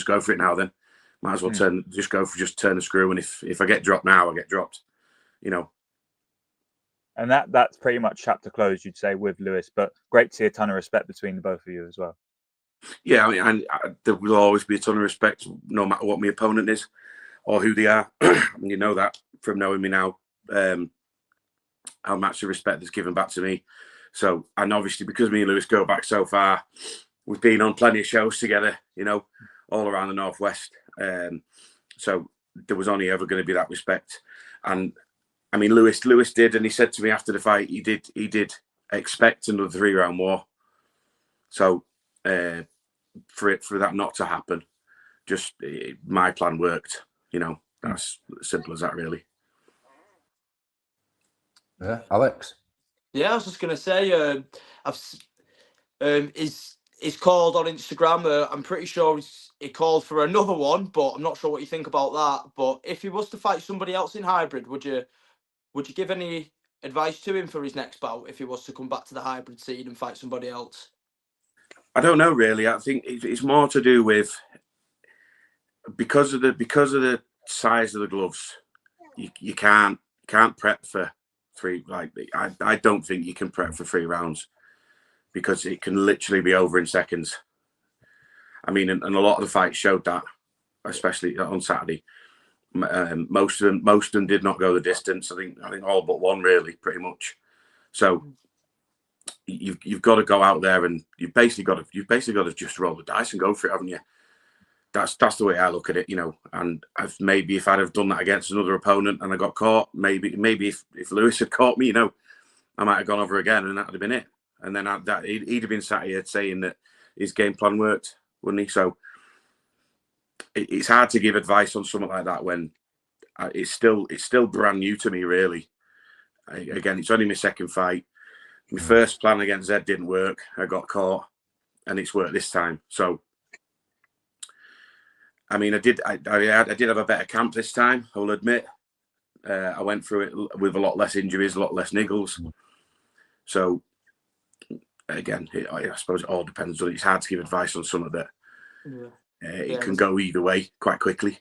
go for it now. Then might as well turn the screw. And if I get dropped now, I get dropped. You know. And that's pretty much chapter closed, you'd say, with Lewis. But great to see a ton of respect between the both of you as well. Yeah, I mean, there will always be a ton of respect, no matter what my opponent is or who they are. And you know that from knowing me now, how much the respect that's given back to me. So, and obviously because me and Lewis go back so far, we've been on plenty of shows together, you know, all around the Northwest. So there was only ever going to be that respect. And I mean, Lewis did, and he said to me after the fight, he did expect another 3-round war. So for that not to happen, my plan worked. You know, that's as simple as that, really. Yeah, Alex. Yeah, I was just gonna say, he's called on Instagram. I'm pretty sure he called for another one, but I'm not sure what you think about that. But if he was to fight somebody else in hybrid, would you give any advice to him for his next bout if he was to come back to the hybrid scene and fight somebody else? I don't know, really. I think it's more to do with because of the size of the gloves. You can't prep for 3. Like I don't think you can prep for 3 rounds, because it can literally be over in seconds. I mean, and a lot of the fights showed that, especially on Saturday. Most of them did not go the distance. I think all but one, really, pretty much. So you've got to go out there, and you've basically got to just roll the dice and go for it, haven't you? That's the way I look at it, you know. And maybe if I'd have done that against another opponent and I got caught, maybe if Lewis had caught me, you know, I might have gone over again, and that'd have been it. And then he'd have been sat here saying that his game plan worked, wouldn't he? So it's hard to give advice on something like that when it's still brand new to me, really. Again, it's only my second fight. My first plan against Zed didn't work. I got caught, and it's worked this time. So, I mean, I did have a better camp this time, I will admit. I went through it with a lot less injuries, a lot less niggles. So, again, I suppose it all depends on it. It's hard to give advice on some of it. It can go either way quite quickly.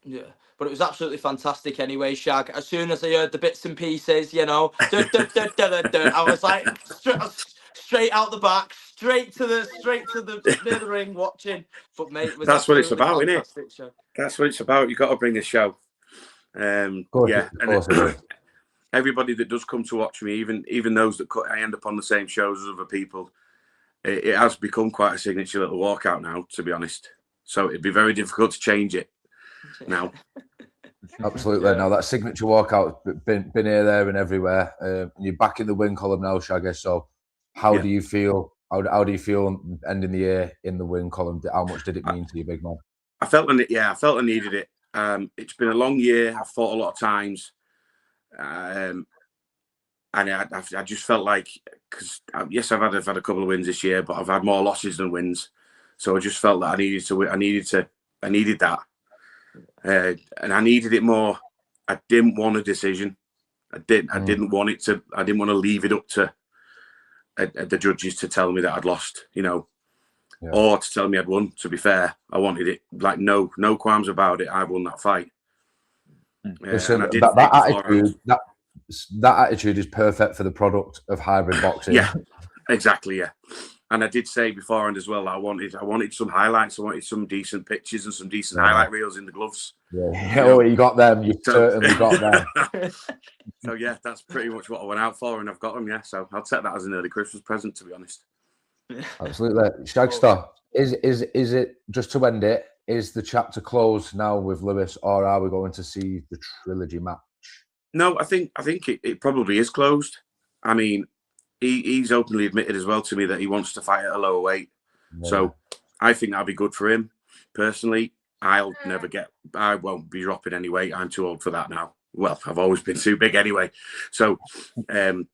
Yeah. But it was absolutely fantastic anyway, Shag. As soon as I heard the bits and pieces, you know, I was like straight out the back, straight to the near the ring watching. But mate, it was that's what it's about, isn't it? Show. That's what it's about. You've got to bring a show. Yeah, and everybody that does come to watch me, even those that I end up on the same shows as other people, it has become quite a signature little walkout now, to be honest. So it'd be very difficult to change it now. Absolutely. Now that signature walkout's been here, there, and everywhere. You're back in the win column now, Shaggy. So how do you feel? How do you feel ending the year in the win column? How much did it mean to you, big man? I felt I needed it. It's been a long year. I've fought a lot of times. And I just felt like, because yes, I've had a couple of wins this year, but I've had more losses than wins. So I just felt that I needed that. And I needed it more. I didn't want a decision. I didn't want to leave it up to the judges to tell me that I'd lost, you know, or to tell me I'd won. To be fair, I wanted it, like, no qualms about it. I won that fight. Listen, that attitude, that attitude is perfect for the product of hybrid boxing. Yeah, exactly. Yeah. And I did say beforehand as well, I wanted some highlights. I wanted some decent pictures and some decent highlight reels in the gloves. Yeah, you got them. You certainly got them. So yeah, that's pretty much what I went out for, and I've got them. Yeah, so I'll take that as an early Christmas present, to be honest. Absolutely, Shagstar. Is it, just to end it? Is the chapter closed now with Lewis, or are we going to see the trilogy match? No, I think it probably is closed. I mean, he's openly admitted as well to me that he wants to fight at a lower weight. Yeah. So I think that'll be good for him. Personally, I won't be dropping any weight. I'm too old for that now. Well, I've always been too big anyway. So, I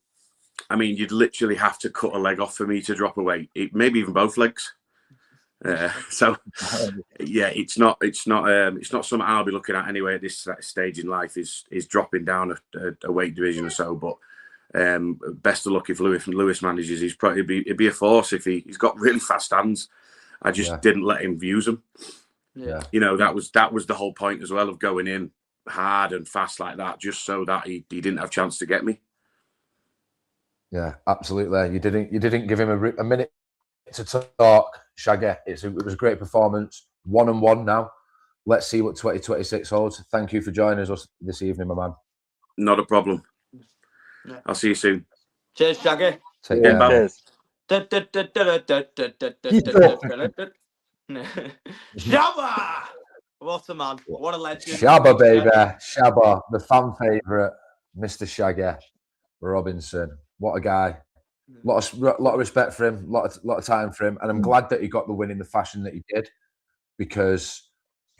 mean, you'd literally have to cut a leg off for me to drop a weight. Maybe even both legs. So, yeah, it's not something I'll be looking at anyway at this stage in life. Is dropping down a weight division or so. But best of luck if Lewis manages. It'd be a force if he's got really fast hands. I just didn't let him use them. Yeah, you know, that was the whole point as well of going in hard and fast like that, just so that he didn't have a chance to get me. Yeah, absolutely. You didn't give him a minute to talk, Shaggy. It was a great performance. 1-1 now. Let's see what 2026 holds. Thank you for joining us this evening, my man. Not a problem. Yeah. I'll see you soon. Cheers, Shaggy. Take care. Cheers. Shabba! What a man. What a legend. Shabba, baby. Shabba, the fan favourite, Mr. Shaggy Robinson. What a guy. Lot of respect for him, lot of time for him. And I'm glad that he got the win in the fashion that he did because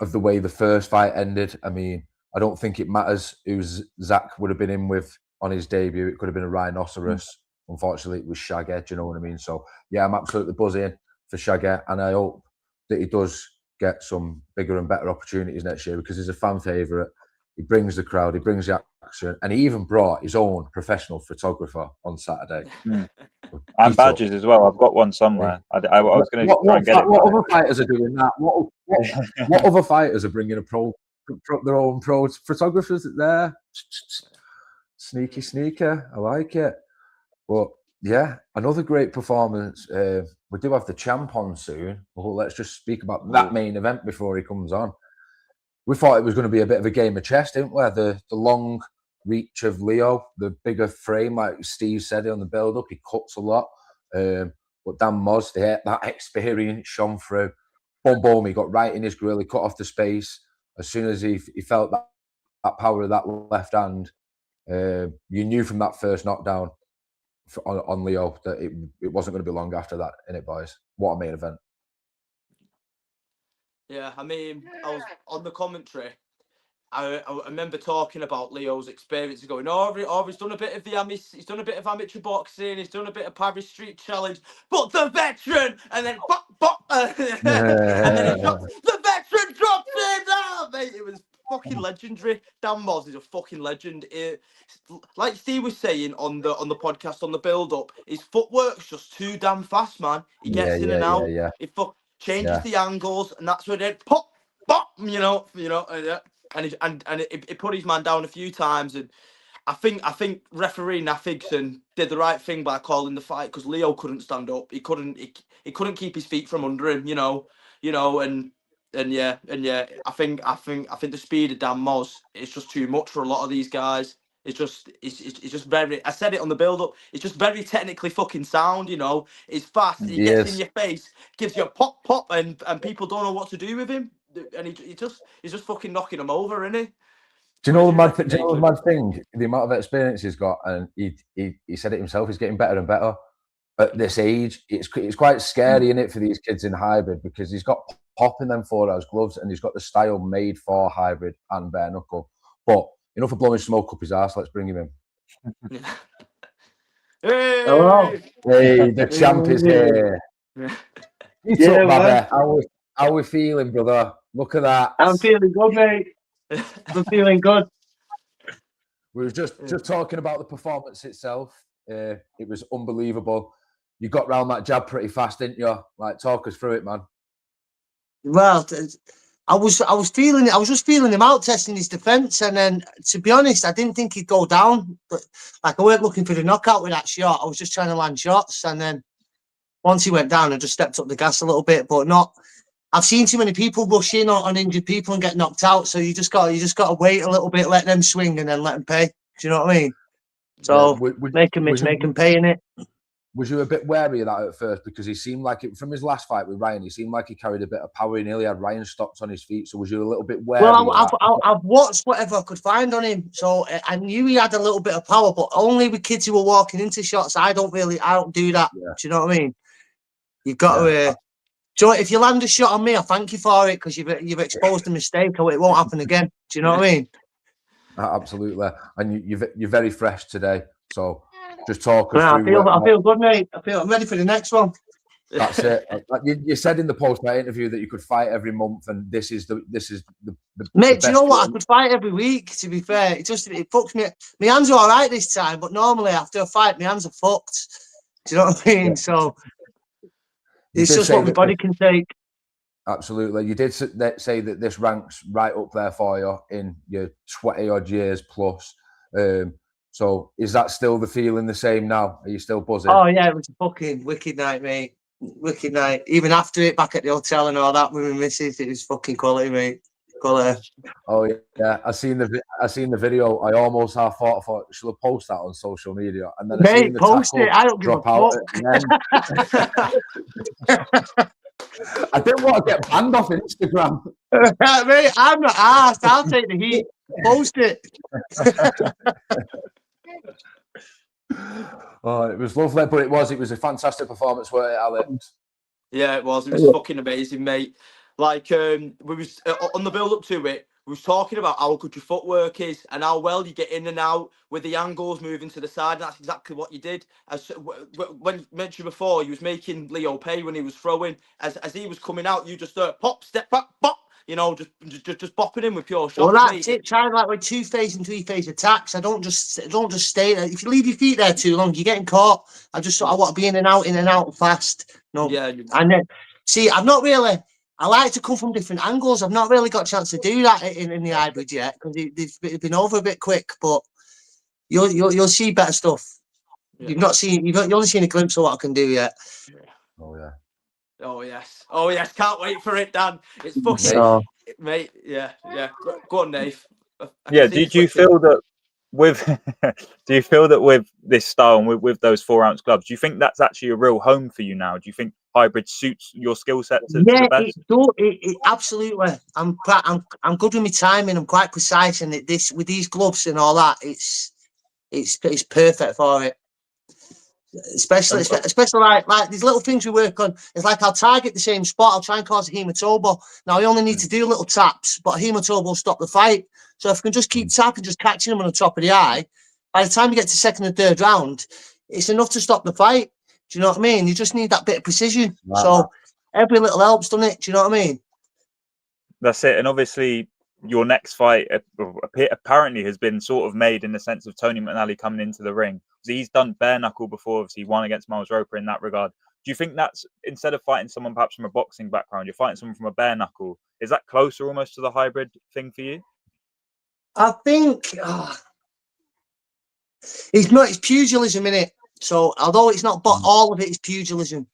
of the way the first fight ended. I mean, I don't think it matters who Zak would have been in with on his debut. It could have been a rhinoceros. Unfortunately, it was Shaggy. Do you know what I mean? So, yeah, I'm absolutely buzzing for Shaggy. And I hope that he does get some bigger and better opportunities next year because he's a fan favourite. He brings the crowd, he brings the action, and he even brought his own professional photographer on Saturday. And badges as well. I've got one somewhere. I was going to try and get it. What other fighters are doing that? What other fighters are bringing their own pro photographers there? Sneaky sneaker. I like it. But yeah, another great performance. We do have the champ on soon. Well, let's just speak about that main event before he comes on. We thought it was going to be a bit of a game of chess, didn't we? The long reach of Leo, the bigger frame, like Steve said on the build-up, he cuts a lot. But Dan Moz, that experience shone through. Boom, boom, he got right in his grill. He cut off the space. As soon as he felt that power of that left hand, you knew from that first knockdown on Leo that it wasn't going to be long after that, innit, boys? What a main event. Yeah, I mean, I was on the commentary. I remember talking about Leo's experience, going, he's done a bit of amateur boxing, he's done a bit of Paris Street Challenge, but the veteran, and then and then the veteran drops it down, mate. It was fucking legendary. Dan Moz is a fucking legend. Like Steve was saying on the podcast on the build up, his footwork's just too damn fast, man. He gets in and out. He changes the angles, and that's where it pop, you know, and it put his man down a few times. And I think referee Nathigson did the right thing by calling the fight because Leo couldn't stand up. He couldn't keep his feet from under him. And yeah. I think the speed of Dan Moz is just too much for a lot of these guys. It's just very. I said it on the build up. It's just very technically fucking sound. It's fast. He gets in your face, gives you a pop, and people don't know what to do with him. And he's just fucking knocking them over, isn't he? Do you know the mad thing? The amount of experience he's got, and he said it himself. He's getting better and better at this age. It's quite scary, isn't it, for these kids in hybrid because he's got pop in them 4-ounce gloves, and he's got the style made for hybrid and bare knuckle. But enough of blowing smoke up his ass. Let's bring him in. Hey! Hello. Hey, the champ is here. How we feeling, brother? Look at that. I'm feeling good, mate. I'm feeling good. We were just talking about the performance itself. It was unbelievable. You got round that jab pretty fast, didn't you? Like, talk us through it, man. Well, I was just feeling him out, testing his defence, and then to be honest, I didn't think he'd go down. But like I weren't looking for the knockout with that shot. I was just trying to land shots, and then once he went down, I just stepped up the gas a little bit, but not. I've seen too many people rush in on injured people and get knocked out, so you just got to wait a little bit, let them swing, and then let them pay. Do you know what I mean? So make them miss, make them pay in it. Was you a bit wary of that at first? Because he seemed like it from his last fight with Ryan. He seemed like he carried a bit of power. He nearly had Ryan stopped on his feet. So was you a little bit wary? Well, I've watched whatever I could find on him, so I knew he had a little bit of power, but only with kids who were walking into shots. I don't do that. Yeah. Do you know what I mean? You've got to. So if you land a shot on me, I thank you for it because you've exposed a mistake, or it won't happen again. Do you know what I mean? Absolutely, and you're very fresh today. So just talk us through. I feel good, mate. I'm ready for the next one. That's it. You said in the post-fight interview that you could fight every month, and this is the mate. Do you know what? I could fight every week. To be fair, it fucks me. My hands are all right this time, but normally after a fight, my hands are fucked. Do you know what I mean? Yeah. So it's just what my body can take. Absolutely. You did say that this ranks right up there for you in your 20-odd years plus. So is that still the feeling the same now? Are you still buzzing? Oh, yeah, it was a fucking wicked night, mate. Wicked night. Even after it, back at the hotel and all that with my missus, it was fucking quality, mate. Quality. Oh, yeah. I seen the video. I almost half thought, she'll post that on social media. And then mate, I seen the post it. I don't give a fuck. I didn't want to get banned off Instagram. Mate, I'm not asked. I'll take the heat. Post it. Oh, it was lovely, but it was a fantastic performance, weren't it, Alex? Yeah, it was. It was fucking amazing, mate. Like, we was on the build up to it. We was talking about how good your footwork is and how well you get in and out with the angles moving to the side. And that's exactly what you did. As when you mentioned before, you was making Leo pay when he was throwing. As he was coming out, you just pop, step back, pop. You know, just bopping in with pure shots. Well, that's it. Trying like with 2-phase and 3-phase attacks. I don't just stay there. If you leave your feet there too long, you're getting caught. I want to be in and out fast. No, yeah. And then see, I've not really. I like to come from different angles. I've not really got a chance to do that in the hybrid yet because they've been over a bit quick. But you'll see better stuff. Yeah. You've only seen a glimpse of what I can do yet. Oh yeah. Oh yes! Can't wait for it, Dan. It's fucking mate. Yeah. Go on, Dave. Yeah. Do you feel that with this style and with those 4-ounce gloves, do you think that's actually a real home for you now? Do you think hybrid suits your skill set to the best? It absolutely. I'm good with my timing. I'm quite precise, and with these gloves and all that, it's perfect for it. Especially like these little things we work on. It's like I'll target the same spot. I'll try and cause a hematoma. Now I only need to do little taps, but a hematoma will stop the fight. So if I can just keep tapping, just catching them on the top of the eye, by the time you get to second and third round, it's enough to stop the fight. Do you know what I mean? You just need that bit of precision. Wow. So every little helps, doesn't it? Do you know what I mean? That's it. And obviously, your next fight apparently has been sort of made in the sense of Tony McNally coming into the ring. He's done bare knuckle before. Obviously, he won against Miles Roper in that regard. Do you think that's, instead of fighting someone perhaps from a boxing background, you're fighting someone from a bare knuckle? Is that closer almost to the hybrid thing for you? I think it's pugilism in it. So although it's not, but all of it is pugilism.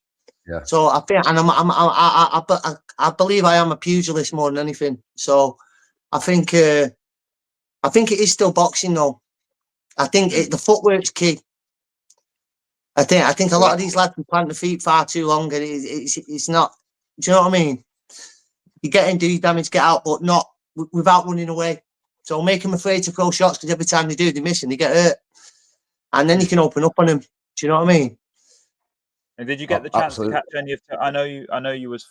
Yeah. So I think, and I believe I am a pugilist more than anything. So I think it is still boxing though. I think the footwork's key. I think a lot of these lads can plant the feet far too long, and it's not. Do you know what I mean? You get in, do your damage, get out, but not without running away. So make them afraid to throw shots because every time they do, they miss and they get hurt. And then you can open up on them. Do you know what I mean? And did you get the chance to catch any of? I know you was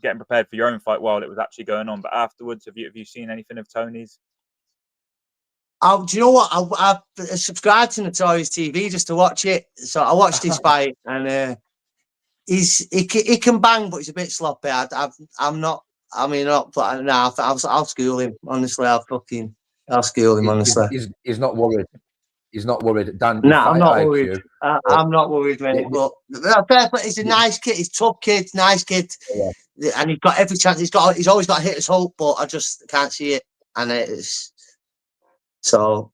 getting prepared for your own fight while it was actually going on, but afterwards, have you seen anything of Tony's? Do you know what? I subscribed to Notorious TV just to watch it. So I watched his fight, and he can bang, but he's a bit sloppy. I'm not. I mean, I'll school him. Honestly, I'll school him. Honestly, he's not worried. he's not worried. Dan, no, I'm not IQ, worried. I'm not worried, mate. But fair play. He's a nice kid. He's a tough kid, nice kid, and he's got every chance. He's always got a hitter's hope, but I just can't see it. And it's so.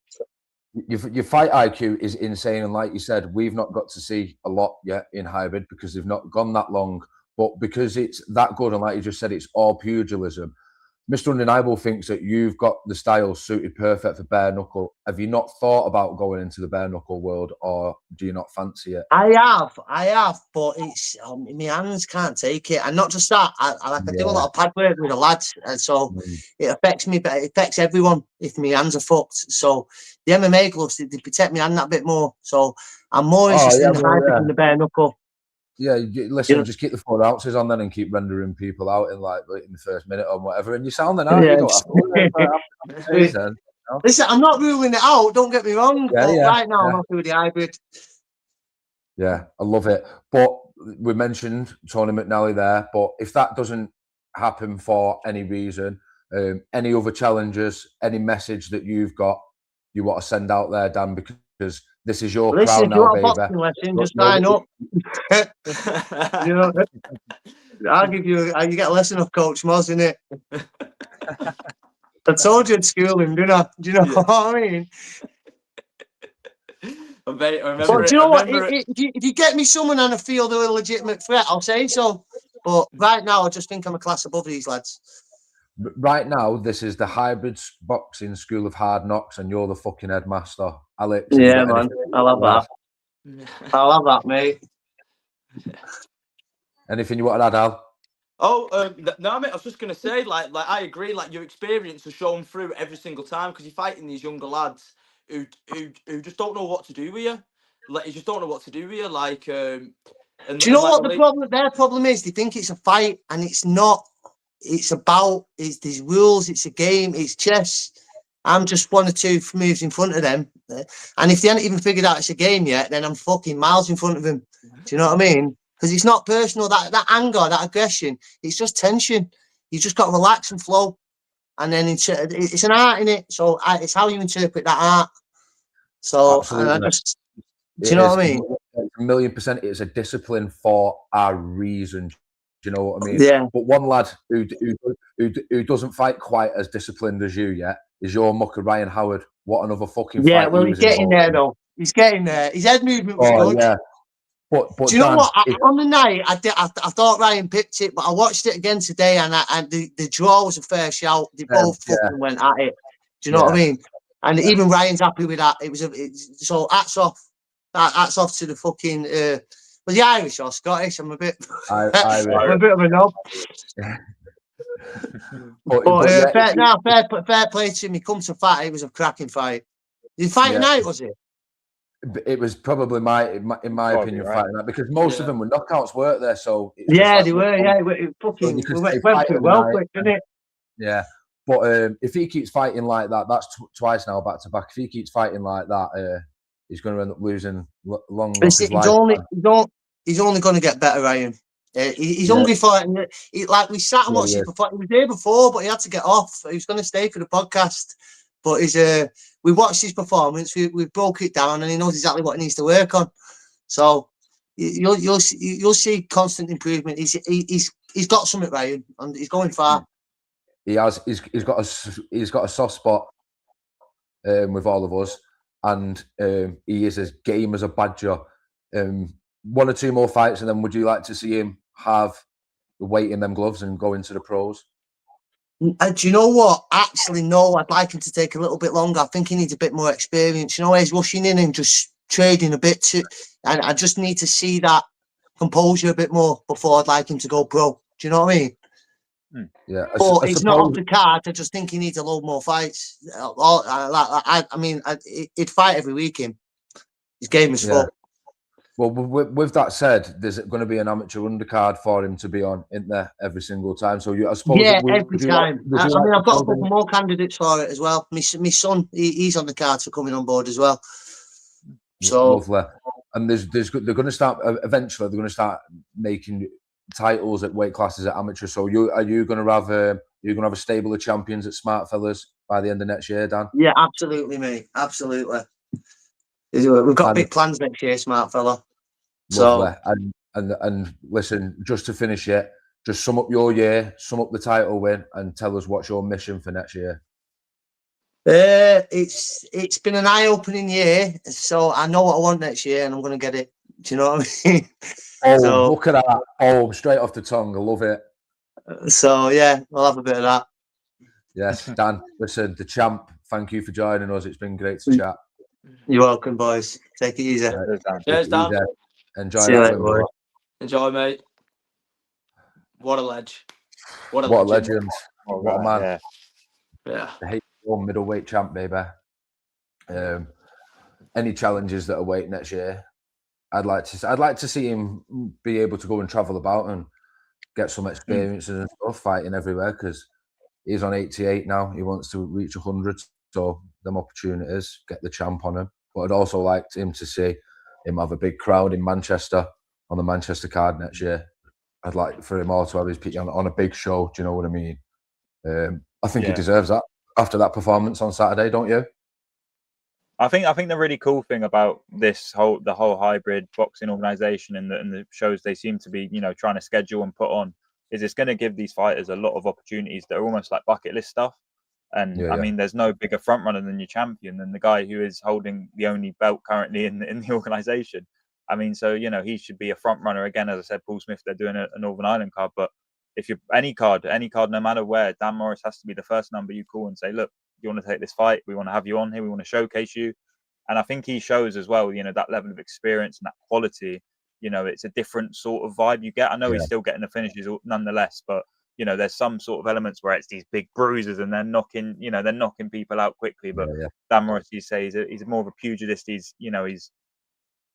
Your fight IQ is insane, and like you said, we've not got to see a lot yet in hybrid because they've not gone that long. But because it's that good, and like you just said, it's all pugilism. Mr. Undeniable thinks that you've got the style suited perfect for bare knuckle. Have you not thought about going into the bare knuckle world, or do you not fancy it? I have, but it's my hands can't take it, and not just that. I do a lot of pad work with the lads, and so it affects me, but it affects everyone if my hands are fucked. So the MMA gloves they protect my hand that bit more. So I'm more interested in the hybrid than the bare knuckle. Yeah, listen, just keep the 4 ounces on then and keep rendering people out in in the first minute or whatever, and you sound the out. Yeah. You don't have to Listen, I'm not ruling it out. Don't get me wrong, but right now I'm happy with the hybrid. Yeah, I love it. But we mentioned Tony McNally there, but if that doesn't happen for any reason, any other challenges, any message that you want to send out there, Dan, because this is your crown now, baby. Boxing lesson, just sign up. I'll give you. You get a lesson off Coach Moz, innit? I told you at schooling, didn't I? Do you know what I mean? But do you know what? If you get me someone and I feel they're a legitimate threat, I'll say so. But right now, I just think I'm a class above these lads. Right now, this is the Hybrids Boxing School of Hard Knocks, and you're the fucking headmaster, Alex. Yeah, man. I'll have that. I'll have that, mate. Anything you want to add, Al? Oh, no, mate. I was just gonna say, like, I agree. Like, your experience has shown through every single time because you're fighting these younger lads who just don't know what to do with you. Like, you just don't know what to do with you. Like, and do you know what the problem? Their problem is they think it's a fight, and it's not. It's these rules. It's a game. It's chess. I'm just 1 or 2 moves in front of them, and if they haven't even figured out it's a game yet, then I'm fucking miles in front of them. Do you know what I mean? Because it's not personal. That anger, that aggression, it's just tension. You just got to relax and flow, and then it's an art in it. So it's how you interpret that art. So and I just, do you know what I mean? 1,000,000%, it's a discipline for a reason. Do you know what I mean? Yeah. But one lad who doesn't fight quite as disciplined as you yet is your mucker Ryan Howard. What another fucking fight! Yeah, well, he's getting there though. He's getting there. His head movement was good. Yeah. But do you know what? On the night, I thought Ryan picked it, but I watched it again today, and the draw was a fair shout. They both fucking went at it. Do you know what I mean? And even Ryan's happy with that. So hats off to the fucking. Was he Irish or Scottish? I'm a bit. I'm a bit of a knob. Fair play to him. He comes to fight. It was a cracking fight. Did he fight tonight? Was it? It was probably in my opinion, fighting that because most of them were knockouts, weren't there? So they were. Yeah, fucking went pretty well quick, didn't it? Yeah, but if he keeps fighting like that, that's twice now back to back. If he keeps fighting like that, he's going to end up losing long. He's only going to get better, Ryan. He's hungry for it. Like we sat and watched his performance. He was there before, but he had to get off. He was going to stay for the podcast, but we watched his performance. We broke it down, and he knows exactly what he needs to work on. So you'll see constant improvement. He's got something, Ryan, and he's going far. He has. He's got a soft spot with all of us, and he is as game as a badger. 1 or 2 more fights, and then would you like to see him have the weight in them gloves and go into the pros? Do you know what? Actually, no. I'd like him to take a little bit longer. I think he needs a bit more experience. You know, he's rushing in and just trading a bit too, and I just need to see that composure a bit more before I'd like him to go pro. Do you know what I mean? Yeah, but it's not off the card. I just think he needs a load more fights. I mean, he'd fight every weekend. His game is full. Well, with that said, there's going to be an amateur undercard for him to be on, isn't there, every single time? So I suppose every time. I mean, I've got a couple more candidates for it as well. My son, he's on the cards for coming on board as well. So lovely. And they're going to start eventually. They're going to start making titles at weight classes at amateur. So are you going to have a stable of champions at Smart Fellas by the end of next year, Dan? Yeah, absolutely, mate. Absolutely. We've got big plans next year, smart fella. Lovely. And listen, just to finish it, just sum up your year, sum up the title win, and tell us what's your mission for next year. It's been an eye-opening year, so I know what I want next year, and I'm going to get it. Do you know what I mean? So, look at that! Oh, straight off the tongue. I love it. So yeah, we'll have a bit of that. Yes, Dan. Listen, the champ. Thank you for joining us. It's been great to chat. You're welcome, boys. Take it easy. Cheers, Dan. Enjoy that win, boy. Enjoy, mate. What a ledge. What a legend. What a man. Yeah. The EPO1 middleweight champ, baby. Any challenges that await next year? I'd like to see him be able to go and travel about and get some experiences and stuff, fighting everywhere, because he's on 88 now. He wants to reach 100, so them opportunities, get the champ on him. But I'd also like him to see him have a big crowd in Manchester on the Manchester card next year. I'd like for him all to have his pitch on a big show. Do you know what I mean? I think he deserves that after that performance on Saturday, don't you? I think the really cool thing about the whole hybrid boxing organization and the shows they seem to be, trying to schedule and put on, is it's going to give these fighters a lot of opportunities that are almost like bucket list stuff. And I mean, there's no bigger front runner than your champion, than the guy who is holding the only belt currently in the organization. I mean, so he should be a front runner again. As I said, Paul Smith, they're doing a Northern Ireland card, but if you're any card, no matter where, Dan Morris has to be the first number you call and say, look, you want to take this fight? We want to have you on here. We want to showcase you. And I think he shows as well, that level of experience and that quality. It's a different sort of vibe you get. I know he's still getting the finishes nonetheless, but there's some sort of elements where it's these big bruises and they're knocking people out quickly. But Dan Morris, you say he's more of a pugilist. He's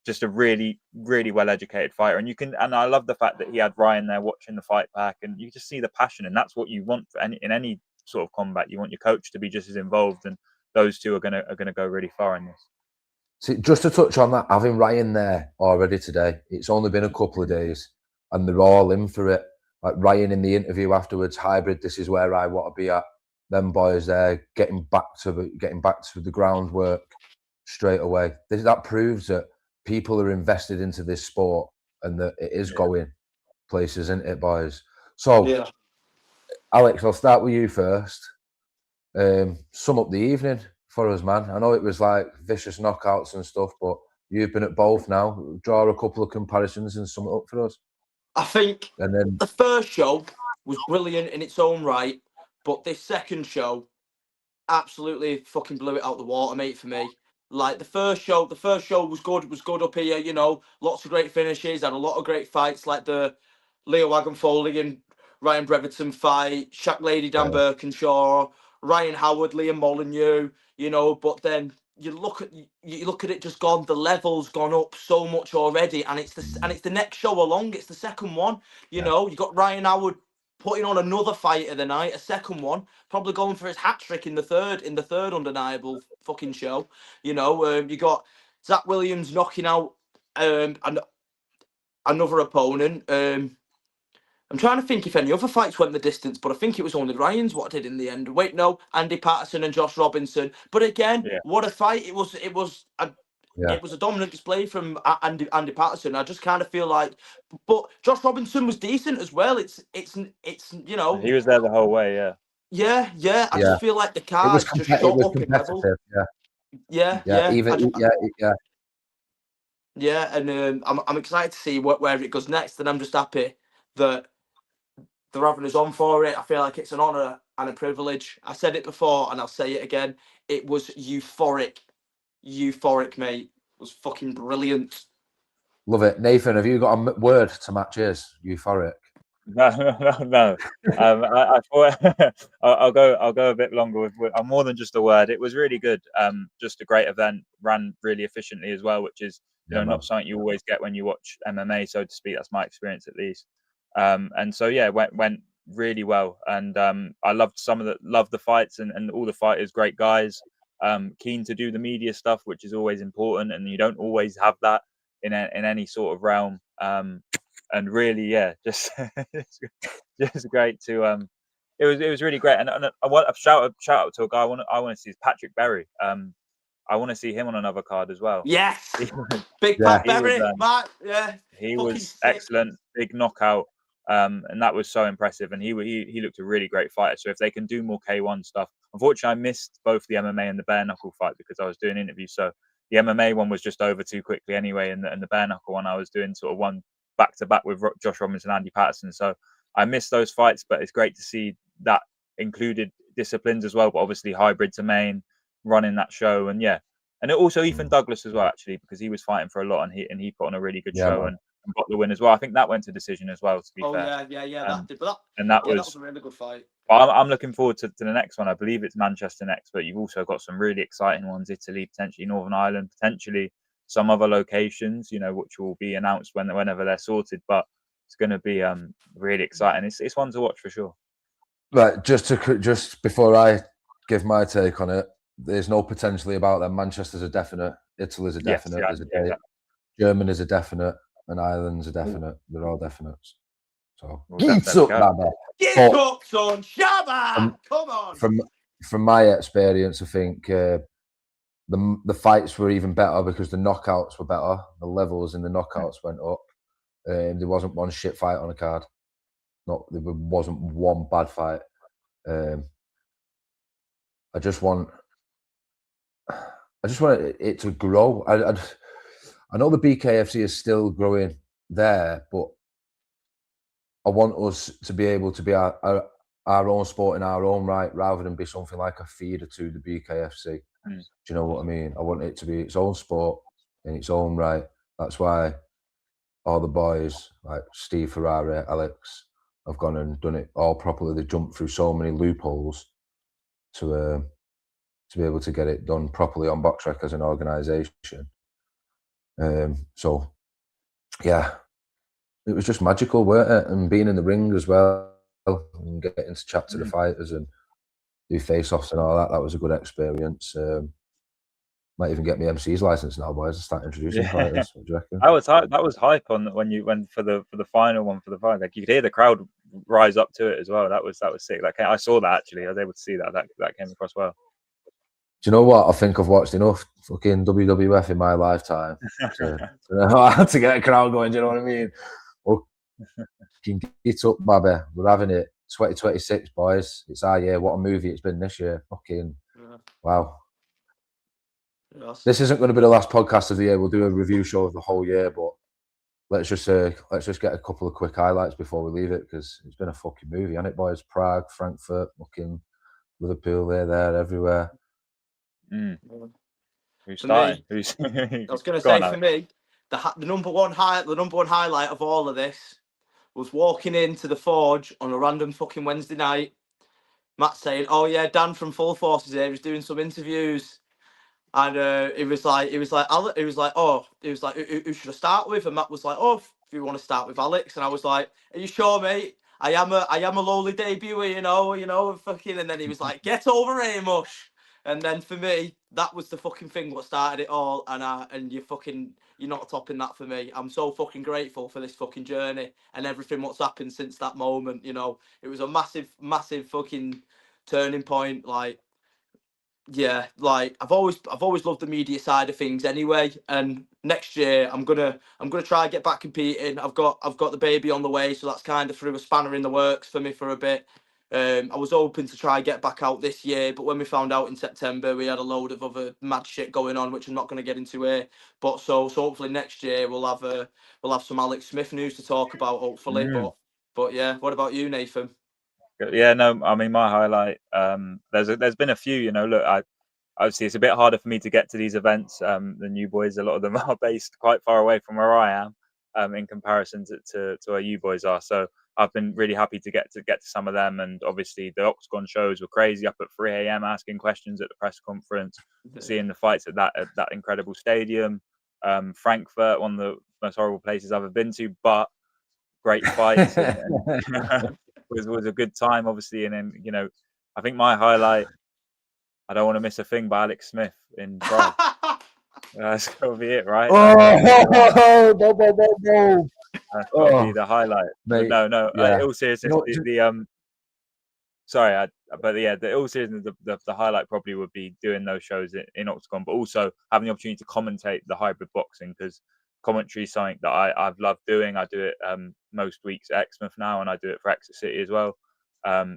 just a really, really well-educated fighter. And I love the fact that he had Ryan there watching the fight back, and you just see the passion, and that's what you want in any sort of combat. You want your coach to be just as involved, and those two are gonna go really far in this. See, just to touch on that, having Ryan there already today, it's only been a couple of days, and they're all in for it. Like Ryan in the interview afterwards, hybrid, this is where I want to be at. Them boys there getting back to the groundwork straight away. That proves that people are invested into this sport and that it is going places, isn't it, boys? So, Alex, I'll start with you first. Sum up the evening for us, man. I know it was like vicious knockouts and stuff, but you've been at both now. Draw a couple of comparisons and sum it up for us. I think the first show was brilliant in its own right, but this second show absolutely fucking blew it out the water, mate, for me. Like the first show was good up here, lots of great finishes, had a lot of great fights, like the Leo Wagon-Foley and Ryan Brereton fight, Shaq Lady, Dan Birkinshaw, Ryan Howard, Liam Molyneux, but then you look at it, just gone, the level's gone up so much already, and it's the next show along, it's the second one. You got Ryan Howard putting on another fight of the night, a second one, probably going for his hat trick in the third undeniable fucking show. You got Zak Williams knocking out another opponent. I'm trying to think if any other fights went the distance, but I think it was only Ryan's what did in the end. Wait, no, Andy Patterson and Josh Robinson. But again, what a fight! It was a dominant display from Andy Patterson. I just kind of feel like, but Josh Robinson was decent as well. It's he was there the whole way. Yeah. I just feel like the card just shot up in level. Yeah. And I'm excited to see where it goes next, and I'm just happy that they're having us on for it. I feel like it's an honour and a privilege. I said it before and I'll say it again. It was euphoric, mate. It was fucking brilliant. Love it. Nathan, have you got a word to match his? Euphoric. No. I thought I'll go a bit longer with more than just a word. It was really good. Just a great event, ran really efficiently as well, which is not something you always get when you watch MMA, so to speak. That's my experience at least. And so went really well, and I loved the fights and all the fighters, great guys, keen to do the media stuff, which is always important, and you don't always have that in any sort of realm. And really, just great to it was really great. And I want a shout out to a guy I want to see is Patrick Berry. I want to see him on another card as well. Yes, He was- Big Yeah. Pat Berry, Matt. Yeah, he fucking was sick. excellent, big knockout, and that was so impressive. And he looked a really great fighter. So if they can do more K1 stuff, unfortunately, I missed both the MMA and the bare knuckle fight because I was doing interviews. So the MMA one was just over too quickly anyway, and the bare knuckle one I was doing sort of one back to back with Josh Robinson and Andy Patterson. So I missed those fights, but it's great to see that included disciplines as well. But obviously hybrid to main, running that show, and yeah. And also Ethan Douglas as well, actually, because he was fighting for a lot and he put on a really good show and got the win as well. I think that went to decision as well, to be fair. Yeah, that did. But that was was a really good fight. I'm looking forward to the next one. I believe it's Manchester next, but you've also got some really exciting ones: Italy, potentially Northern Ireland, potentially some other locations, which will be announced whenever they're sorted. But it's going to be really exciting. It's one to watch for sure. Right, just before I give my take on it, there's no potentially about them. Manchester's a definite, Italy's a definite, yes, there's a date. German is a definite, and Ireland's a definite. They're all definites. So get up, Baba. Get up, son, Shabba! Come on. From my experience, I think the fights were even better because the knockouts were better. The levels in the knockouts went up. There wasn't one shit fight on the card. There wasn't one bad fight. I just want it to grow. I know the BKFC is still growing there, but I want us to be able to be our own sport in our own right, rather than be something like a feeder to the BKFC. Do you know what I mean? I want it to be its own sport in its own right. That's why all the boys like Steve Ferrari, Alex, have gone and done it all properly. They jumped through so many loopholes to be able to get it done properly on BoxRec as an organisation. So, yeah, it was just magical, weren't it? And being in the ring as well, and getting to chat to the fighters and do face-offs and all that, that was a good experience. Might even get me MC's license now, boys, and start introducing fighters. What do you reckon? That was hype on when for the final one for the fight. Like you could hear the crowd rise up to it as well. That was sick. I saw that actually. I was able to see that came across well. Do you know what? I think I've watched enough fucking WWF in my lifetime to know how to get a crowd going. Do you know what I mean? Well, get up, baby. We're having it. 2026, boys. It's our year. What a movie it's been this year. Fucking wow. Yes. This isn't going to be the last podcast of the year. We'll do a review show of the whole year, but let's just get a couple of quick highlights before we leave it, because it's been a fucking movie, hasn't it, boys? Prague, Frankfurt, fucking Liverpool, they're everywhere. Who's starting? I was going to say, for me, the number one highlight of all of this was walking into the Forge on a random fucking Wednesday night. Matt saying, "Oh yeah, Dan from Full Force is here. He's doing some interviews." And it was like, who should I start with? And Matt was like, "Oh, if you want to start with Alex." And I was like, "Are you sure, mate? I am a lowly debuter, you know, fucking." And then he was like, "Get over here, mush." And then for me, that was the fucking thing what started it all. And you're not topping that for me. I'm so fucking grateful for this fucking journey and everything what's happened since that moment. You know, it was a massive, massive fucking turning point. Yeah, I've always loved the media side of things anyway. And next year I'm gonna try and get back competing. I've got the baby on the way, so that's kind of threw a spanner in the works for me for a bit. I was hoping to try and get back out this year, but when we found out in September, we had a load of other mad shit going on, which I'm not going to get into here. But so hopefully next year we'll have some Alex Smith news to talk about, hopefully. But yeah, what about you, Nathan? Yeah, no, I mean, my highlight, there's been a few, you know. Look, obviously it's a bit harder for me to get to these events. The new boys, a lot of them are based quite far away from where I am, in comparison to where you boys are. So I've been really happy to get to some of them. And obviously the Octagon shows were crazy, up at 3 a.m. asking questions at the press conference, seeing the fights at that incredible stadium. Frankfurt, one of the most horrible places I've ever been to, but great fights. was a good time, obviously. And then, you know, I think my highlight, I don't want to miss a thing, by Alex Smith in Prague. That's got to be it, right? No. That's got to be the highlight. No. Yeah. All seriousness, sorry, but yeah, the all season, the highlight probably would be doing those shows in Octagon, but also having the opportunity to commentate the hybrid boxing, because commentary is something that I've loved doing. I do it most weeks at Exmouth now, and I do it for Exeter City as well.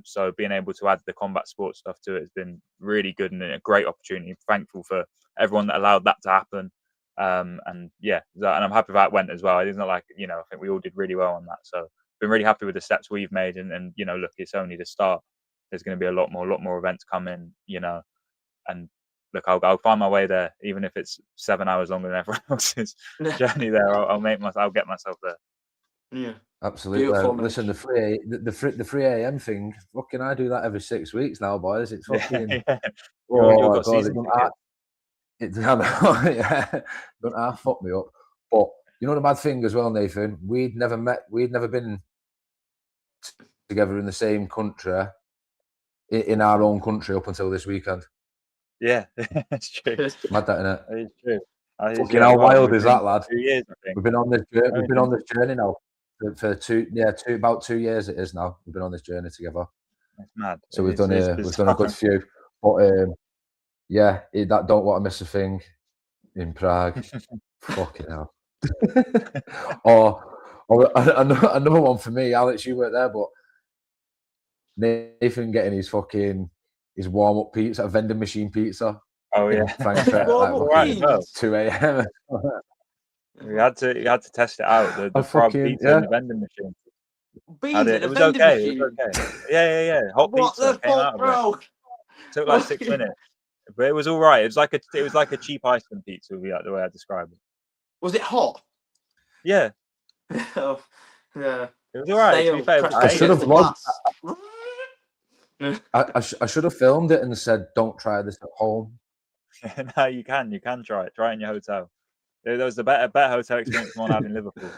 So being able to add the combat sports stuff to it has been really good and a great opportunity. I'm thankful for everyone that allowed that to happen. And yeah, and I'm happy that went as well. It's not like, I think we all did really well on that. So been really happy with the steps we've made, and look, it's only the start. There's going to be a lot more events coming, and look, I'll find my way there, even if it's 7 hours longer than everyone else's journey there. I'll get myself there. Yeah, absolutely. Listen, the 3 a.m. thing, fucking, I do that every 6 weeks now, boys. It's fucking. Yeah. Oh my God, don't half fuck me up. But you know the mad thing as well, Nathan. We'd never been together in the same country, in our own country, up until this weekend. Yeah, that's true. Mad that, innit? It is true. Fucking how wild is that, lad? 2 years, I think. We've been on this journey now for about 2 years. It is now. We've been on this journey together. It's mad. So we've done a good few. But that don't want to miss a thing in Prague. Fucking hell. or another one for me, Alex. You weren't there, but Nathan getting his warm up pizza, a vending machine pizza. Oh yeah, like 2 a.m. You had to test it out. The frog pizza in the vending machine. It was okay. It was okay. Yeah. Hot pizza came out of it. Took like 6 minutes, but it was all right. It was like a cheap Iceland pizza, would be like the way I describe it. Was it hot? Yeah. Oh, yeah. It was all right. To be fair, I should have vlogged. I should have filmed it and said, "Don't try this at home." No, you can try it. Try it in your hotel. There was a better hotel experience than one I had in Liverpool.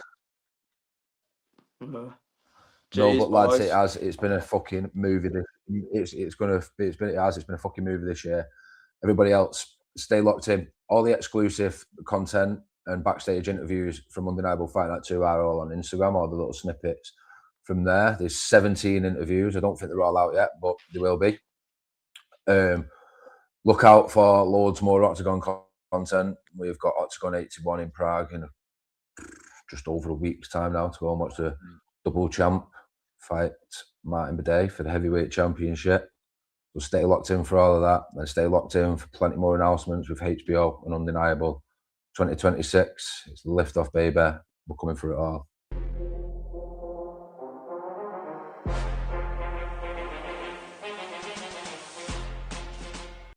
No, but lads, it's been a fucking movie. It's been a fucking movie this year. Everybody else, stay locked in. All the exclusive content and backstage interviews from Undeniable Fight Night 2 are all on Instagram. All the little snippets from there. There's 17 interviews. I don't think they're all out yet, but they will be. Look out for loads more Octagon content. We've got Octagon 81 in Prague in just over a week's time now to go and watch the double champ fight Martin Bidet for the heavyweight championship. So stay locked in for all of that, and stay locked in for plenty more announcements with HBO and Undeniable 2026. It's the lift off, baby. We're coming for it all.